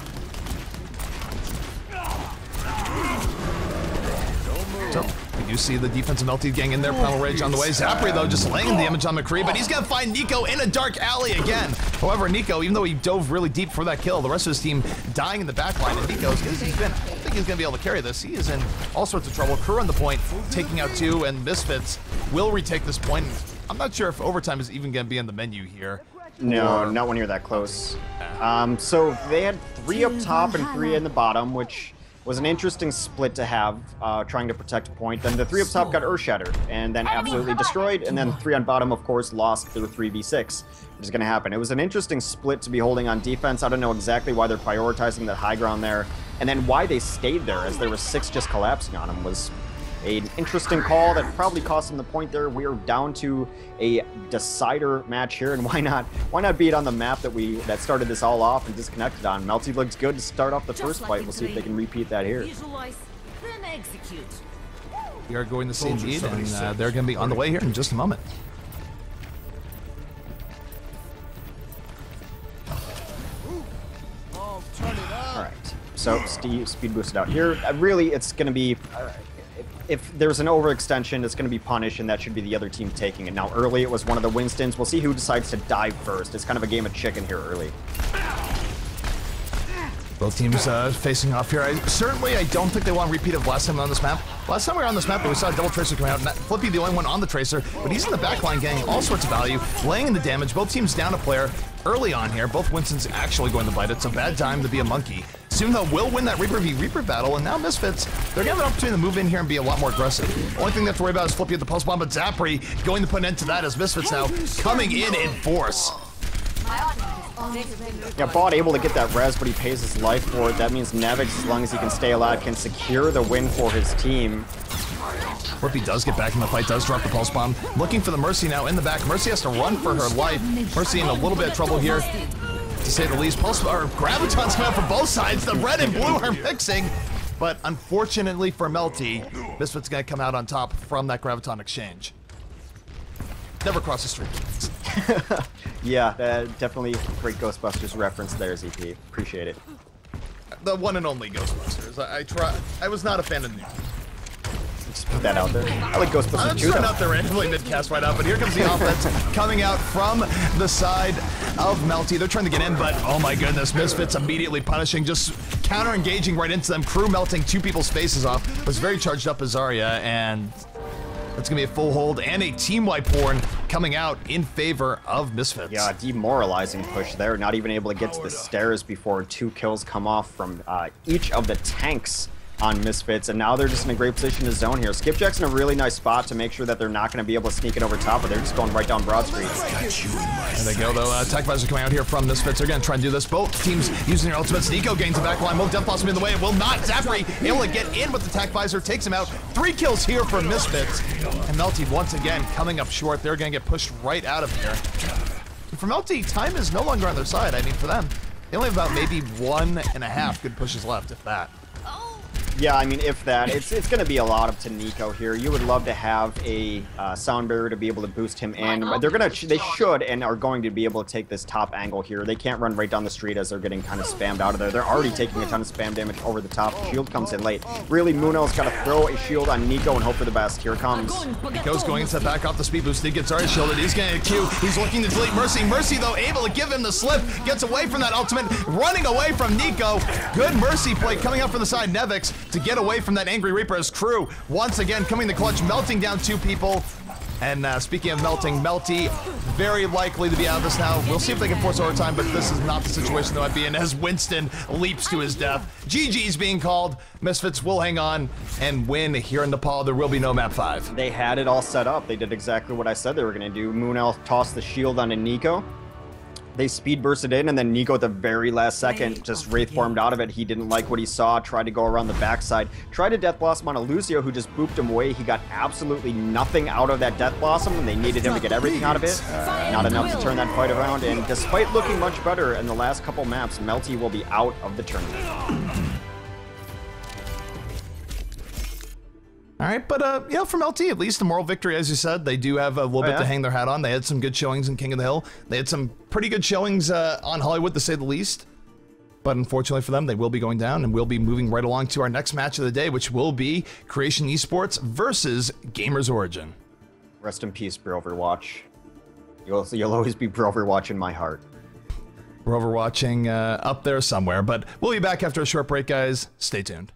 So, we do see the defensive Melty gang in there. Primal Rage on the way. Zapri, though, just laying the image on McCree, but he's going to find Nico in a dark alley again. However, Nico, even though he dove really deep for that kill, the rest of his team dying in the backline, and Nico's, I don't think he's going to be able to carry this. He is in all sorts of trouble. Crew on the point, taking out 2, and Misfits will retake this point. I'm not sure if overtime is even going to be on the menu here. No, not when you're that close. So they had 3 up top and 3 in the bottom, which was an interesting split to have, trying to protect a point. Then the 3 up top got earth-shattered, and then absolutely destroyed, and then 3 on bottom, of course, lost their 3v6, which is going to happen. It was an interesting split to be holding on defense. I don't know exactly why they're prioritizing that high ground there, and then why they stayed there, as there were 6 just collapsing on them, was an interesting call that probably cost them the point there. We are down to a decider match here, and why not be it on the map that started this all off and disconnected on? Melty looks good to start off the first fight. We'll see if they can repeat that here. We are going to see lead, and they're going to be on the way here in just a moment. Oh, turn it up. All right, so speed boosted out here. Really, it's going to be... if there's an overextension, it's going to be punished, and that should be the other team taking it. Now, early, it was one of the Winstons. We'll see who decides to dive first. It's kind of a game of chicken here early. Both teams facing off here. I don't think they want a repeat of last time on this map. Last time we were on this map, we saw a double tracer coming out. Flippy, the only one on the tracer, but he's in the backline getting all sorts of value, laying in the damage. Both teams down a player early on here. Both Winstons actually going to bite. It's a bad time to be a monkey. Soon, though, will win that Reaper v Reaper battle, and now Misfits, they're going to have an opportunity to move in here and be a lot more aggressive. Only thing they have to worry about is Flippy at the post bomb, but Zapri going to put an end to that as Misfits now coming in force. Yeah, Bot able to get that res, but he pays his life for it. That means Nevix, as long as he can stay alive, can secure the win for his team. Flippy does get back in the fight, does drop the pulse bomb. Looking for the Mercy now in the back. Mercy has to run for her life. Mercy in a little bit of trouble here, to say the least. Graviton's coming out from both sides. The red and blue are mixing. But unfortunately for Melty, Misfits going to come out on top from that Graviton exchange. Never cross the street. Yeah, definitely great Ghostbusters reference there, ZP. Appreciate it. The one and only Ghostbusters. I was not a fan of the new. Just put that out there. I like Ghostbusters I'm too, trying though. not to randomly mid-cast right out, but here comes the offense coming out from the side of Melty. They're trying to get in, but oh my goodness, Misfits immediately punishing, just counter-engaging right into them. Crew melting 2 people's faces off. Was very charged up as Zarya, and that's going to be a full hold and a team wipe horn coming out in favor of Misfits. Yeah, demoralizing push there. Not even able to get to the stairs before 2 kills come off from each of the tanks on Misfits, and now they're just in a great position to zone here. Skipjack's in a really nice spot to make sure that they're not going to be able to sneak it over top, but they're just going right down Broad Street. There they go, though. Attack Visor coming out here from Misfits. They're going to try and do this. Both teams using their ultimates. Nico gains the back line. Will Death Blossom in the way? It will not. Zapri able to get in with the Attack Visor. Takes him out. 3 kills here for Misfits. And Melty once again coming up short. They're going to get pushed right out of here. And for Melty, time is no longer on their side. I mean, for them, they only have about maybe 1.5 good pushes left, if that. Yeah, I mean, if that, it's going to be a lot up to Nico here. You would love to have a sound barrier to be able to boost him in. But they should and are going to be able to take this top angle here. They can't run right down the street as they're getting kind of spammed out of there. They're already taking a ton of spam damage over the top. Shield comes in late. Really, Munel's got to throw a shield on Nico and hope for the best. Here it comes. Nico's going to back off the speed boost. He gets already shielded. He's going to Q. He's looking to delete Mercy. Mercy, though, able to give him the slip. Gets away from that ultimate. Running away from Nico. Good Mercy play coming up from the side. Nevix to get away from that Angry Reaper as Crew once again coming the clutch, melting down 2 people. And speaking of melting, Melty very likely to be out of this now. We'll see if they can force overtime, but this is not the situation that I'd be in as Winston leaps to his death. GG's being called. Misfits will hang on and win here in Nepal. There will be no map 5. They had it all set up. They did exactly what I said they were going to do. Munel tossed the shield onto Nico. They speed bursted in, and then Nico at the very last second just Wraith formed out of it. He didn't like what he saw, tried to go around the backside, tried to Death Blossom on a Lucio, who just booped him away. He got absolutely nothing out of that Death Blossom, and they needed him to get everything out of it. Not enough to turn that fight around, and despite looking much better in the last couple maps, Melty will be out of the tournament. All right, but you know, for Melty, at least the moral victory, as you said, they do have a little bit to hang their hat on. They had some good showings in King of the Hill. They had some pretty good showings on Hollywood, to say the least. But unfortunately for them, they will be going down, and we'll be moving right along to our next match of the day, which will be Creation Esports versus Gamers Origin. Rest in peace, Bro Overwatch. You'll always be Bro Overwatch in my heart. We're overwatching up there somewhere, but we'll be back after a short break, guys. Stay tuned.